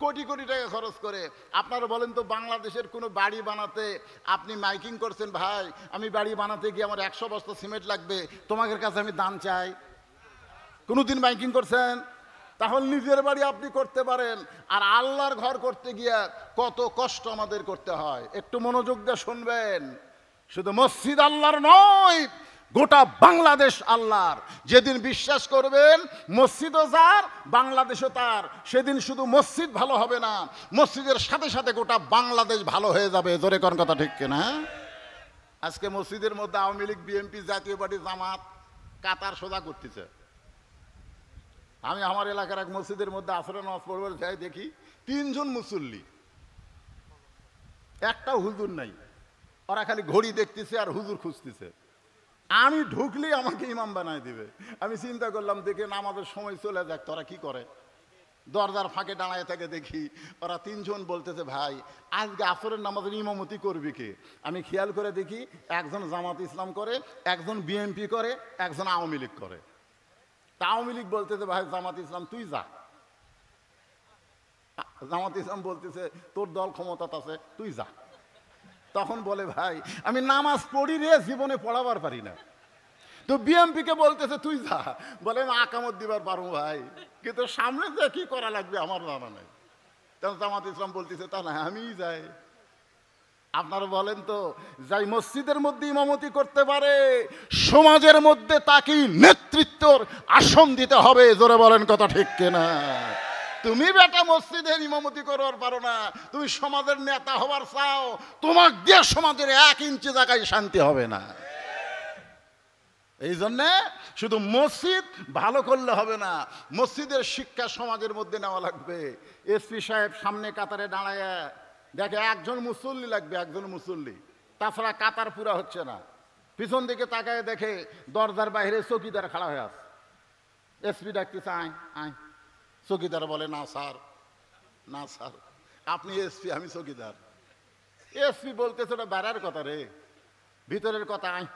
কোটি কোটি টাকা খরচ করে। আপনারা বলেন তো, বাংলাদেশের কোনো বাড়ি বানাতে আপনি মাইকিং করছেন, ভাই আমি বাড়ি বানাতে গিয়ে আমার 100 বস্তা সিমেন্ট লাগবে, তোমাদের কাছে আমি দান চাই? কোনোদিন মাইকিং করছেন? তাহলে নিজের বাড়ি আপনি করতে পারেন, আর আল্লাহর ঘর করতে গিয়ে কত কষ্ট আমাদের করতে হয়। একটু মনোযোগ দিয়ে শুনবেন। শুধু মসজিদ আল্লাহর নয়, গোটা বাংলাদেশ আল্লাহর। যেদিন বিশ্বাস করবেন মসজিদও যার, বাংলাদেশও তার, সেদিন শুধু মসজিদ ভালো হবে না, মসজিদের সাথে সাথে গোটা বাংলাদেশ ভালো হয়ে যাবে। জোরে কোন কথা ঠিক কিনা? আজকে মসজিদের মধ্যে আওয়ামী লীগ, বিএনপি, জাতীয় পার্টি, জামাত কাতার সোজা করতেছে। আমি আমার এলাকার এক মসজিদের মধ্যে আসরে নামাজ পড়বার যাই, দেখি 3 জন মুসল্লি, একটা হুজুর নাই। ওরা খালি ঘড়ি দেখতেছে আর হুজুর খুঁজতেছে। আমি ঢুকলেই আমাকে ইমাম বানায় দিবে। আমি চিন্তা করলাম, দেখে নামাজের সময় চলে যাক, তোরা কি করে? দরজার ফাঁকে দাঁড়ায় থাকে, দেখি ওরা 3 জন বলতেছে, ভাই আজকে আসরের নামাজের ইমামতি করবি কে? আমি খেয়াল করে দেখি, একজন জামাত ইসলাম করে, একজন বিএনপি করে, একজন আওয়ামী লীগ করে। তা আওয়ামী লীগ বলতেছে, ভাই জামাত ইসলাম তুই যা। জামাত ইসলাম বলতেছে, তোর দল ক্ষমতাতে আছে, তুই যা। তখন বলে, ভাই আমি নামাজ পড়ি রে, জীবনে পড়াবার পারি না। তো বিএমপিকে বলতেছে, তুই যা। বলে, আমি আকামত দিবার পারবো ভাই, কিন্তু সামনে যে কি করা লাগবে আমার জানা নাই। তখন জামাত ইসলাম বলতেছে, তা না আমিই যাই। আপনারা বলেন তো, যাই মসজিদের মধ্যে ইমামতি করতে পারে, সমাজের মধ্যে তাকে নেতৃত্বর আসন দিতে হবে। জোরে বলেন কথা ঠিক কিনা? তুমি বেটা মসজিদের ইমামতি করবার পারো না, তুমি সমাজের নেতা হবার চাও, তোমাক দিয়ে সমাজের 1 ইঞ্চি জায়গায় শান্তি হবে না। এই জন্যে শুধু মসজিদ ভালো করলে হবে না, মসজিদের শিক্ষা সমাজের মধ্যে নেওয়া লাগবে। এসপি সাহেব সামনে কাতারে দাঁড়ায় দেখে একজন মুসল্লি লাগবে, একজন মুসল্লি, তাছাড়া কাতার পুরা হচ্ছে না। পিছন দিকে তাকায় দেখে দরজার বাইরে চকিদার খাড়া হয়ে আছে। এসপি ডাকতেছে, আয় আয়। চকিদার বলে, না স্যার, না স্যার, আপনি এসপি, আমি চকিদার। এসপি বলতেছে, ওটা বেড়ার কথা রে, ভিতরের কথা, আয়।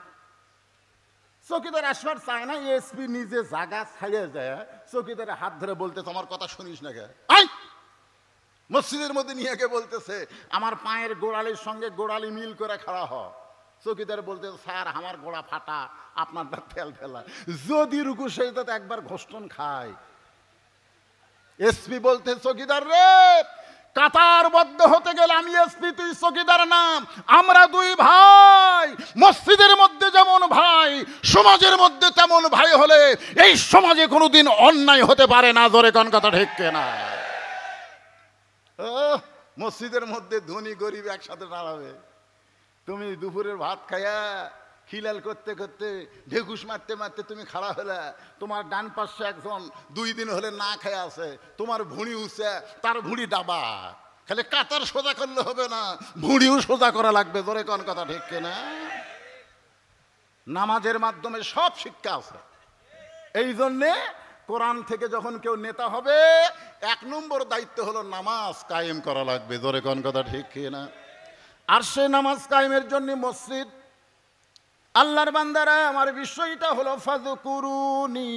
চকিদার আসবার চায় না, এসপি নিজে জাগা ছাড়িয়ে যায়, চকিদারের হাত ধরে বলতেছে, আমার কথা শুনিস না কে, আয়। মসজিদের মধ্যে নিয়ে গিয়ে বলতেছে, আমার পায়ের গোড়ালির সঙ্গে গোড়ালি মিল করে খাড়া হ। চকিদার বলতেছে, স্যার আমার গোড়া ফাটা, আপনারটা তেল ফেলা, যদি রুকু সেজদাতে একবার ঘোষণ খায়। এসপি বলতে, চকিদার রে, কাতারবদ্ধ হতে গেলে আমি এসপি, তুই চকিদার নাম, আমরা দুই ভাই। মসজিদের মধ্যে যেমন ভাই, সমাজের মধ্যে তেমন ভাই হলে এই সমাজে কোনোদিন অন্যায় হতে পারে না। জোরে কোন কথা ঠিক না? মসজিদের মধ্যে ধনী গরিব একসাথে দাঁড়াবে। তুমি দুপুরের ভাত খাইয়া খিলাল করতে করতে ঢেকুস মারতে মারতে তুমি খাড়া হলে, তোমার ডান পাশে একজন 2 দিন হলে না খেয়ে আছে, তোমার ভুঁড়ি উঠছে, তার ভুঁড়ি ডাবা। খালি কাতার সোজা করলে হবে না, ভুঁড়িও সোজা করা লাগবে। জোরে কোন কথা ঠিক না? নামাজের মাধ্যমে সব শিক্ষা আছে। এই জন্যে কোরআন থেকে যখন কেউ নেতা হবে, 1 নম্বর দায়িত্ব হলো নামাজ কায়েম করা লাগবে। জোরে কোন কথা ঠিক না? আর সে নামাজ কায়েমের জন্য মসজিদ। আল্লাহর বান্দারা, আমার বিষয়টা হলো ফাযকুরুনি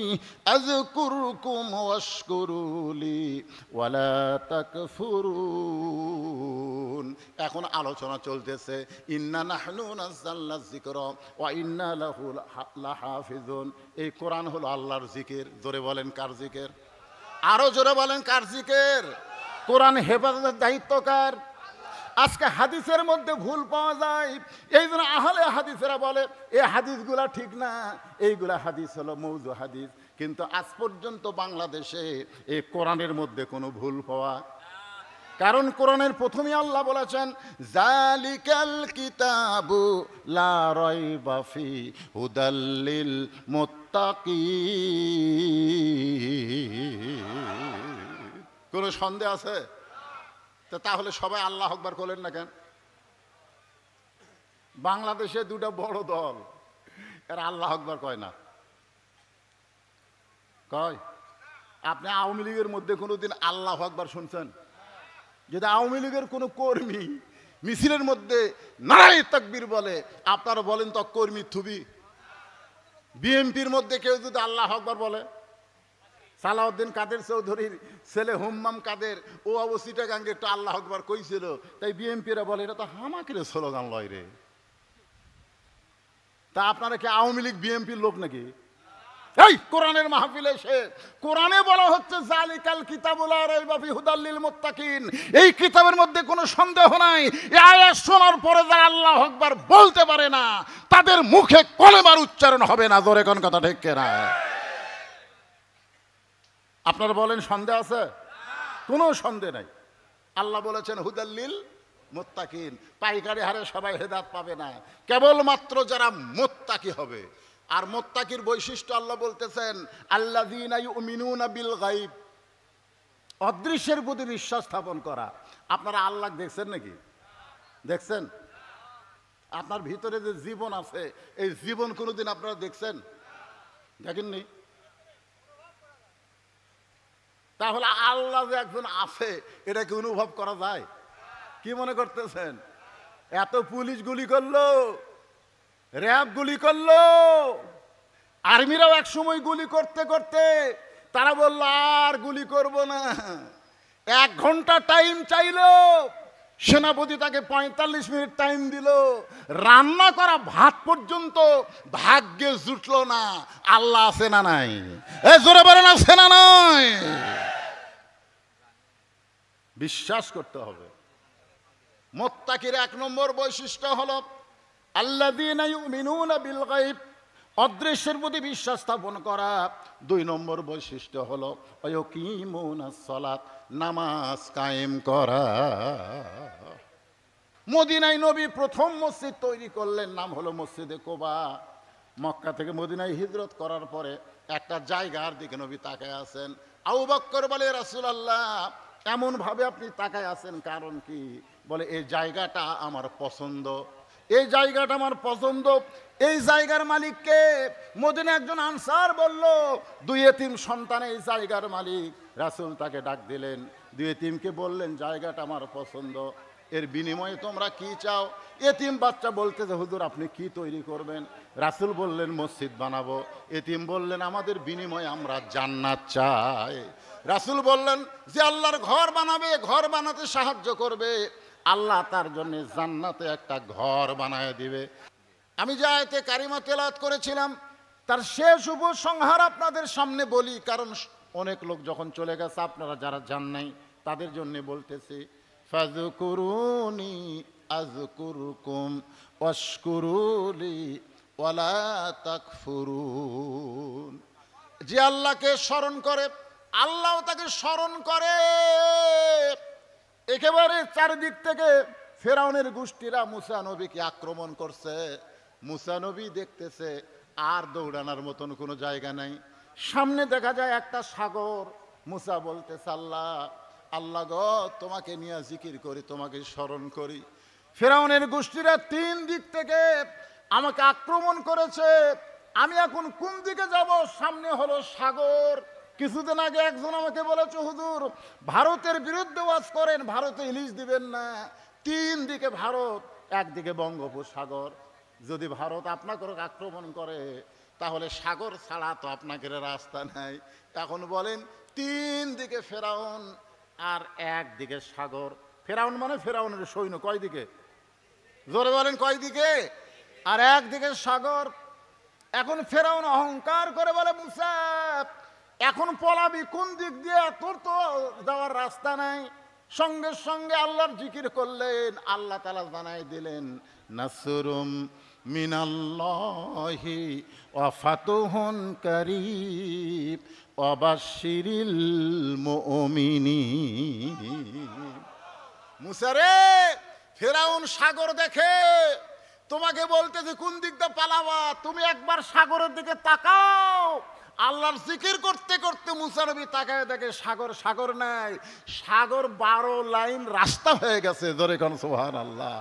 আযকুরকুম ওয়াশকুরুলি ওয়ালা তাকফুরুন। এখন আলোচনা চলতেছে, ইন্না নাহনু নাযালনা যিকরা ওয়া ইন্না লাহু লাহাফিজুন। এই কোরআন হলো আল্লাহর জিকির। জোরে বলেন, কার জিকির? আরো জোরে বলেন, কার জিকির? কোরআন হেফাজতের দায়িত্ব কার? আজকে হাদিসের মধ্যে ভুল পাওয়া যায়, এই জন্য আহলে হাদিসেরা বলে এই হাদিসগুলা ঠিক না, এইগুলা হাদিস হলো মৌজু হাদিস। কিন্তু আজ পর্যন্ত বাংলাদেশে এই কোরআনের মধ্যে কোনো ভুল পাওয়া, কারণ কোরআনের প্রথমেই আল্লাহ বলেছেন, জালিকাল কিতাবু লা রাইবা ফি হুদাল লিল মুত্তাকিন। কোনো সন্দেহ আছে? তাহলে সবাই আল্লাহ আকবার করলেন না কেন? বাংলাদেশে 2টা বড় দল, এরা আল্লাহ আকবার কয় না। কয়? আপনি আওয়ামী লীগের মধ্যে কোনোদিন আল্লাহ আকবার শুনছেন? যদি আওয়ামী লীগের কোনো কর্মী মিছিলের মধ্যে নারায়ে তাকবীর বলে, আপনারা বলেন তো কর্মী থুবি? বিএনপির মধ্যে কেউ যদি আল্লাহ আকবার বলে, সালাউদ্দিন কাদের চৌধুরীর ছেলে হুম্মাম কাদের, ও অবস্থিটা গাঙ্গে একটু আল্লাহ আকবার কইছিল, তাই বিএনপিরা বলে এটা তো হামাকের স্লোগান লয় রে। তা আপনারা কি আওয়ামী লীগ বিএনপির লোক নাকি? এই কোরআনের মাহফিলে এসে কোরআনে বলা হচ্ছে, জালিকাল কিতাবুল লা রাইবা ফি হুদাল লিল মুত্তাকিন, এই কিতাবের মধ্যে কোনো সন্দেহ নাই। এই আয়াত শোনার পরে যারা আল্লাহ আকবার বলতে পারে না, তাদের মুখে কলেমার উচ্চারণ হবে না। জোরে কোন কথা ঠিক না? আপনারা বলেন সন্দেহ আছে? কোনো সন্দেহ নাই। আল্লাহ বলেছেন হুদাল্লিল মুত্তাকিন, পাইকারি হারে সবাই হেদায়েত পাবে না, কেবলমাত্র যারা মুত্তাকি হবে। আর মুত্তাকির বৈশিষ্ট্য আল্লাহ বলতেছেন, আল্লাযীনা ইউমিনুনা বিল গায়ব, অদৃশ্যের প্রতি বিশ্বাস স্থাপন করা। আপনারা আল্লাহ দেখছেন নাকি? দেখছেন? আপনার ভিতরে যে জীবন আছে, এই জীবন কোনোদিন আপনারা দেখছেন? দেখেননি? তাহলে আল্লাহ যে একজন আছে, এটা কি অনুভব করা যায়? কি মনে করতেছেন? এত পুলিশ গুলি করলো, র্যাব গুলি করলো, আর্মিরাও এক সময় গুলি করতে করতে তারা বলল আর গুলি করব না। 1 ঘন্টা টাইম চাইলো, সেনাপতি তাকে 45 মিনিট টাইম দিল, রান্না করা ভাত পর্যন্ত ভাগ্যে জুটলো না। আল্লাহ আছে না নাই? এ জোরে বলেন, আছে না নাই? বিশ্বাস করতে হবে। মুত্তাকির 1 নম্বর বৈশিষ্ট্য হলো আল্লাযীনা ইউমিনুনা বিল গায়ব, অদৃশ্যের প্রতি বিশ্বাস স্থাপন করা। 2 নম্বর বৈশিষ্ট্য হলো ওয়াকিমুনাস সালাত, নামাজ কায়েম করা। মদিনায় নবী প্রথম মসজিদ তৈরি করলেন, নাম হলো মসজিদে কুবা। মক্কা থেকে মদিনায় হিজরত করার পরে একটা জায়গার দিকে নবী তাকায় আছেন। আবু বকর বলে, রাসূলুল্লাহ এমন ভাবে আপনি তাকায় আছেন, কারণ কি? বলে এই জায়গাটা আমার পছন্দ, এই জায়গাটা আমার পছন্দ। এই জায়গার মালিককে মদিনা একজন আনসার বলল, দুই এতিম সন্তান এই জায়গার মালিক। রাসূল তাকে ডাক দিলেন, দুই এতিমকে বললেন, জায়গাটা আমার পছন্দ, এর বিনিময়ে তোমরা কি চাও? এতিম বাচ্চা বলতে যে হুজুর আপনি কি তৈরি করবেন? রাসূল বললেন মসজিদ বানাবো। এতিম বললেন আমাদের বিনিময়ে আমরা জান্নাত চাই। রাসূল বললেন যে আল্লাহর ঘর বানাবে, ঘর বানাতে সাহায্য করবে, আল্লাহ তার জন্য জান্নাতে একটা ঘর বানায় দিবে। আমি যে আয়াতে কারিমা তেলাওয়াত করেছিলাম তার শেষ উপসংহার আপনাদের সামনে বলি, কারণ অনেক লোক যখন চলে গেছে, আপনারা যারা জান নাই তাদের জন্য বলতেছি। ফাযকুরুনি আযকুরুকুম ওয়াশকুরুলি ওয়ালা তাকফুরুন। যে আল্লাহকে স্মরণ করে আল্লাহও তাকে স্মরণ করে। একেবারে চারিদিক থেকে ফেরাউনের গোষ্ঠীরা মুসা নবীকে আক্রমণ করছে। মুসা নবী দেখতেছে আর দৌড়ানোর মতন কোনো জায়গা নাই। সামনে দেখা যায় একটা সাগর। মুসা বলতেছে আল্লাহ, আল্লাহ গো তোমাকে নিয়ে জিকির করি, তোমাকে স্মরণ করি। ফেরাউনের গোষ্ঠীরা তিন দিক থেকে আমাকে আক্রমণ করেছে, আমি এখন কোন দিকে যাব? সামনে হলো সাগর। কিছুদিন আগে একজন আমাকে বলেছে হুজুর ভারতের বিরুদ্ধে ওয়াজ করেন, ভারতে ইলিশ দিবেন না। তিন দিকে ভারত, একদিকে বঙ্গোপসাগর। যদি ভারত আপনাকে আক্রমণ করে তাহলে সাগর ছাড়া তো আপনাকে রাস্তা নাই। এখন বলেন তিন দিকে ফেরাউন আর একদিকে সাগর। ফেরাউন মানে ফেরাউনের সৈন্য কয় দিকে? জোরে বলেন কয় দিকে? আর একদিকে সাগর। এখন ফেরাউন অহংকার করে বলে মুসা এখন পলাবি কোন দিক দিয়ে? তোর তো যাওয়ার রাস্তা নাই। সঙ্গে সঙ্গে আল্লাহর জিকির করলেন, আল্লাহ তাআলা জানাই দিলেন নাসরুম মিনাল্লাহি ওয়া ফাতুহুন কারীব ওয়া বাশশিরিল মুমিনিন। মুসা রে, ফেরাউন সাগর দেখে তোমাকে বলতেছে কোন দিক দিয়ে পালাবা, তুমি একবার সাগরের দিকে তাকাও। আল্লাহর জিকির করতে করতে মুসা নবী তাকায় দেখে সাগর সাগর নাই, সাগর 12 লাইন রাস্তা হয়ে গেছে। জোরে কোন সুবহানাল্লাহ।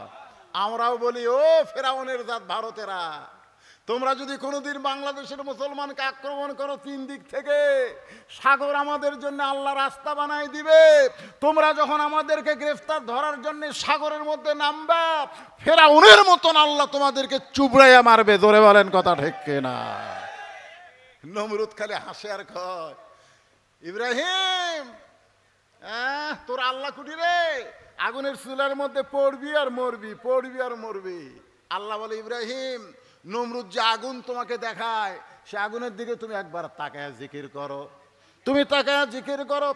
আমরাও বলি ও ফেরাউনের জাত ভারতেরা, তোমরা যদি কোনোদিন বাংলাদেশের মুসলমানকে আক্রমণ করো তিন দিক থেকে, সাগর আমাদের জন্য আল্লাহ রাস্তা বানাই দিবে। তোমরা যখন আমাদেরকে গ্রেফতার ধরার জন্য সাগরের মধ্যে নামবা, ফেরাউনের মতন আল্লাহ তোমাদেরকে চুবড়াইয়া মারবে। জোরে বলেন কথা ঠিক কিনা? নমরুদ খালি হাসে আর কয় ইব্রাহিম তোর আল্লাহ কুটি রে, আগুনের চুলার মধ্যে পড়বি আর মরবি, পড়বি আর মরবি। আল্লাহ বলে ইব্রাহিম নমরুদ যে আগুন তোমাকে দেখায় সে আগুনের দিকে তুমি একবার তাকায়া জিকির করো, তুমি তাকায়া জিকির করো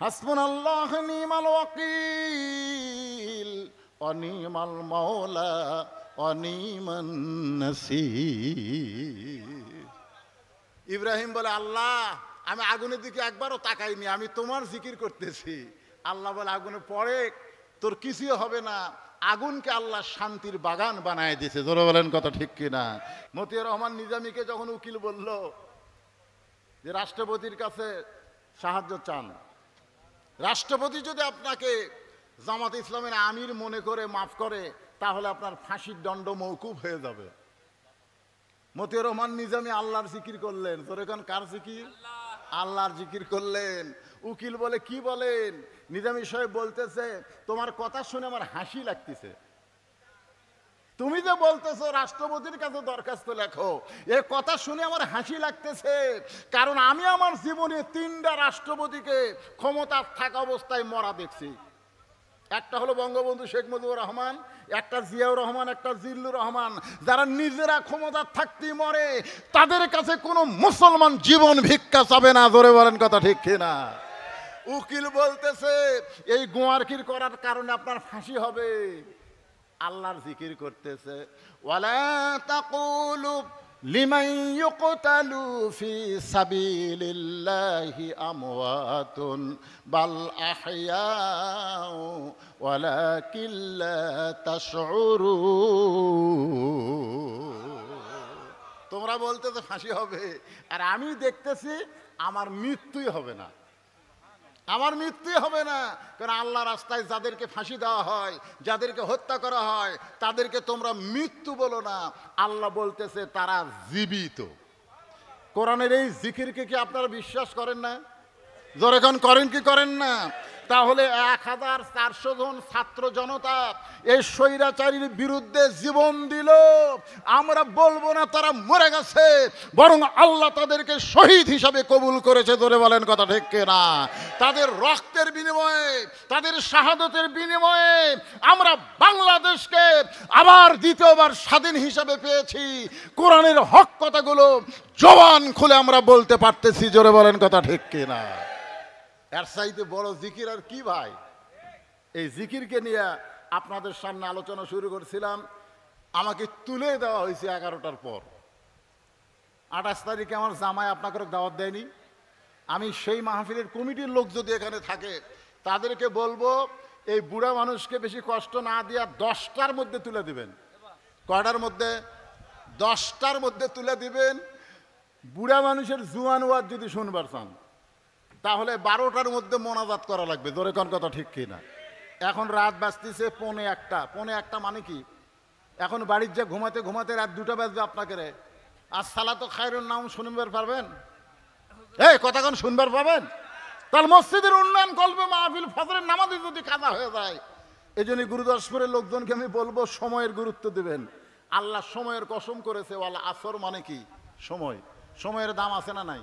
হাসবুনাল্লাহ নিমাল ওয়াকিল অনিমাল মাওলা অনিমান নাসির। ইব্রাহিম বলে আল্লাহ আমি আগুনের দিকে একবারও তাকাইনি, আমি তোমার জিকির করতেছি। আল্লাহ বলে আগুনে পড়ে তোর কিছুই হবে না। আগুনকে আল্লাহ শান্তির বাগান বানায় দিয়েছে। জোরে বলেন কথা ঠিক কিনা? মতিউর রহমান নিজামীকে যখন উকিল বলল যে রাষ্ট্রপতির কাছে সাহায্য চান, রাষ্ট্রপতি যদি আপনাকে জামাত ইসলামের আমির মনে করে মাফ করে তাহলে আপনার ফাঁসির দণ্ড মওকুফ হয়ে যাবে। মতিউর রহমান নিজামী আল্লাহর জিকির করলেন। জোরে কোন কার জিকির? আল্লাহর জিকির করলেন। উকিল বলে কি বলেন? নিজামী সাহেব বলতেছে তোমার কথা শুনে আমার হাসি লাগতেছে। তুমি যে বলতেছো রাষ্ট্রপতির কাছে দরখাস্ত লেখো, এ কথা শুনে আমার হাসি লাগতেছে। কারণ আমি আমার জীবনে 3টা রাষ্ট্রপতিকে ক্ষমতা থাকা অবস্থায় মরা দেখছি। একটা হলো বঙ্গবন্ধু শেখ মুজিবুর রহমান, একটা জিয়াউর রহমান, একটা জিল্লুর রহমান। যারা নিজেরা ক্ষমতা থাকতেই মরে, তাদের কাছে কোনো মুসলমান জীবন ভিক্ষা চাবে না। জোরে বলেন কথা ঠিক কিনা? উকিল বলতেছে এই গোয়ারকির করার কারণে আপনার ফাঁসি হবে। আল্লাহর জিকির করতেছে ওয়ালা তাকুলু লিমান ইউকতালু ফি সাবিলিল্লাহি আমওয়াতুন বাল আহইয়াউ ওয়ালাকিন লা তাশউরুন। তোমরা বলতেছো ফাঁসি হবে, আর আমি দেখতেছি আমার মৃত্যুই হবে না। আমার মৃত্যু হবে না। কারণ আল্লাহ রাস্তায় যাদেরকে ফাঁসি দেওয়া হয়, যাদেরকে হত্যা করা হয়, তাদেরকে তোমরা মৃত্যু বলো না, আল্লাহ বলতেছে তারা জীবিত। কোরআনের এই জিকিরকে কি আপনারা বিশ্বাস করেন না? জোরে করেন কি করেন না? তাহলে 1400 জন ছাত্র জনতা এই স্বৈরাচারীর বিরুদ্ধে জীবন দিল, আমরা বলবো না তারা মরে গেছে, বরং আল্লাহ তাদেরকে শহীদ হিসাবে কবুল করেছে। জোরে বলেন কথা ঠিক কিনা? তাদের রক্তের বিনিময়ে, তাদের শাহাদতের বিনিময়ে আমরা বাংলাদেশকে আবার দ্বিতীয়বার স্বাধীন হিসাবে পেয়েছি। কোরআনের হক কথাগুলো জবান খুলে আমরা বলতে পারতেছি। জোরে বলেন কথা ঠিক কিনা? এর চাইতে বড় জিকির আর কি ভাই? এই জিকিরকে নিয়ে আপনাদের সামনে আলোচনা শুরু করছিলাম, আমাকে তুলে দেওয়া হয়েছে 11টার পর। 28 তারিখে আমার জামাই আপনাকে দাওয়াত দেয়নি। আমি সেই মাহফিলের কমিটির লোক যদি এখানে থাকে তাদেরকে বলবো এই বুড়া মানুষকে বেশি কষ্ট না দিয়া 10টার মধ্যে তুলে দিবেন। কয়টার মধ্যে? 10টার মধ্যে তুলে দিবেন। বুড়া মানুষের জুয়ান ওয়াজ যদি শুনবার চান তাহলে 12টার মধ্যে মোনাজাত করা লাগবে। জোরে কোন কথা ঠিক কিনা? এখন রাত বাজতেছে 1:45। 1:45 মানে কি? এখন বাড়ির যে ঘুমাতে ঘুমাতে রাত 2টা বাজবে আপনাকে রে। আর সালাতো খায়রুন নাম শুনবার পারবেন? এই কথাক্ষণ শুনবার পাবেন? তাহলে মসজিদের উন্নয়ন করবে, মাহফিল ফজরের নামাজে যদি কাজা হয়ে যায়। এই জন্য গুরুদাসপুরের লোকজনকে আমি বলবো সময়ের গুরুত্ব দিবেন। আল্লাহ সময়ের কসম করেছে, ওয়ালা আসর মানে কি? সময়। সময়ের দাম আছে না নাই?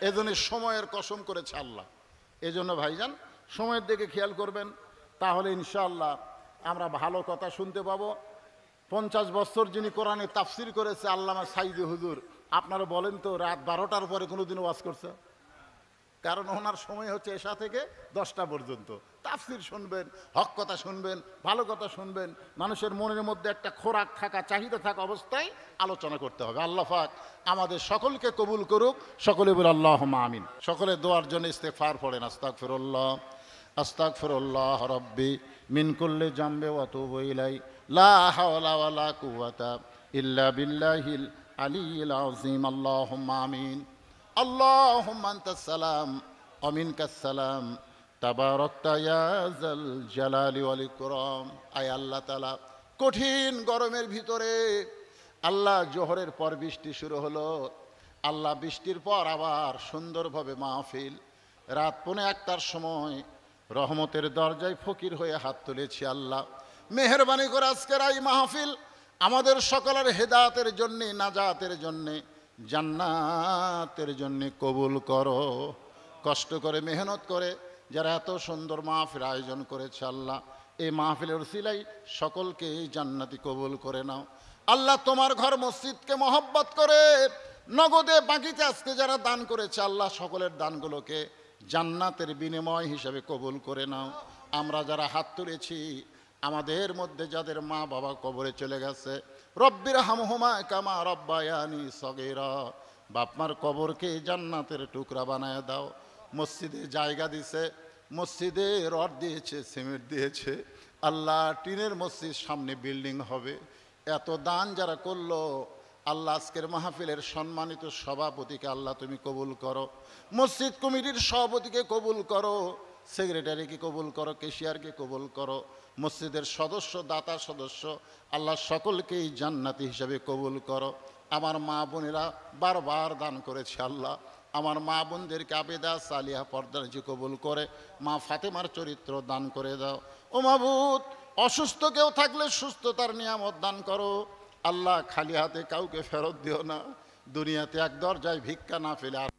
এই জন্য সময়ের কসম করেছে আল্লাহ। এই জন্য ভাইজান সময়ের দিকে খেয়াল করবেন, তাহলে ইনশাআল্লাহ আমরা ভালো কথা শুনতে পাবো। 50 বছর যিনি কোরআনে তাফসির করেছে আল্লামা সাইদি হুজুর, আপনারা বলেন তো রাত 12টার পরে কোনোদিন ওয়াজ করছে? কারণ ওনার সময় হচ্ছে এশা থেকে 10টা পর্যন্ত। তাফসির শুনবেন, হক কথা শুনবেন, ভালো কথা শুনবেন। মানুষের মনের মধ্যে একটা খোরাক থাকা, চাহিদা থাকা অবস্থায় আলোচনা করতে হবে। আল্লাহ পাক আমাদের সকলকে কবুল করুক। সকলে বলে আল্লাহুম্মা আমিন। সকলে দোয়ার জন্য ইস্তেগফার পড়েন। আস্তাগফিরুল্লাহ আস্তাগফিরুল্লাহ রাব্বি মিন কুল্লি জামবি ওয়া তুবু ইলাই লা হাওলা ওয়ালা কুওয়াতা ইল্লা বিল্লাহিল আলিয়্যিল আযীম। আল্লাহুম্মা আমিন। আল্লাহুম্মা আনতাস সালাম ওয়া মিনকাস সালাম তাবারাকতা ইয়া যাল জালালি ওয়াল ইকরাম। আয় আল্লাহ তাআলা, কঠিন গরমের ভিতরে আল্লাহ জোহরের পর বৃষ্টি শুরু হলো। আল্লাহ বৃষ্টির পর আবার সুন্দরভাবে মাহফিল। রাত 1:45টার সময় রহমতের দরজায় ফকির হয়ে হাত তুলেছি। আল্লাহ মেহেরবানি করে আজকের এই মাহফিল আমাদের সকলের হেদায়েতের জন্যে, নাজাতের জন্যে, জান্নাতের জন্যে কবুল করো। কষ্ট করে মেহনত করে যারা এত সুন্দর মাহফিল আয়োজন করেছে আল্লাহ, এই মাহফিলের উসিলাই সকলকে জান্নাতি কবুল করে নাও। আল্লাহ তোমার ঘর মসজিদকে মহব্বত করে নগদে বাকিতে আজকে যারা দান করেছে আল্লাহ সকলের দানগুলোকে জান্নাতের বিনিময় হিসাবে কবুল করে নাও। আমরা যারা হাত তুলেছি আমাদের মধ্যে যাদের মা বাবা কবরে চলে গেছে, রব্বির হামহুমা কামা রব্বায়ানি সগীরা, বাপমার কবরকে জান্নাতের টুকরা বানায় দাও। মসজিদে জায়গা দিছে, মসজিদে রড দিয়েছে, সিমেন্ট দিয়েছে আল্লাহ, টিনের মসজিদ, সামনে বিল্ডিং হবে। এত দান যারা করলো আল্লাহ, আজকের মাহফিলের সম্মানিত সভাপতিকে আল্লাহ তুমি কবুল করো, মসজিদ কমিটির সভাপতিকে কবুল করো, সেক্রেটারিকে কবুল করো, কেশিয়ারকে কবুল করো, মসজিদের সদস্য, দাতা সদস্য আল্লাহ সকলকেই জান্নাতি হিসাবে কবুল করো। আমার মা বোনেরা বারবার দান করেছে আল্লাহ, আমার মা বোনদেরকে আবেদা সালিহা পর্দানিজি কবুল করে, মা ফাতেমার চরিত্র দান করে দাও। ও মাবুদ, অসুস্থ কেউ থাকলে সুস্থতার নিয়ামত দান করো আল্লাহ। খালি হাতে কাউকে ফেরত দিও না। দুনিয়াতে এক দরজায় ভিক্ষা না ফেলে আর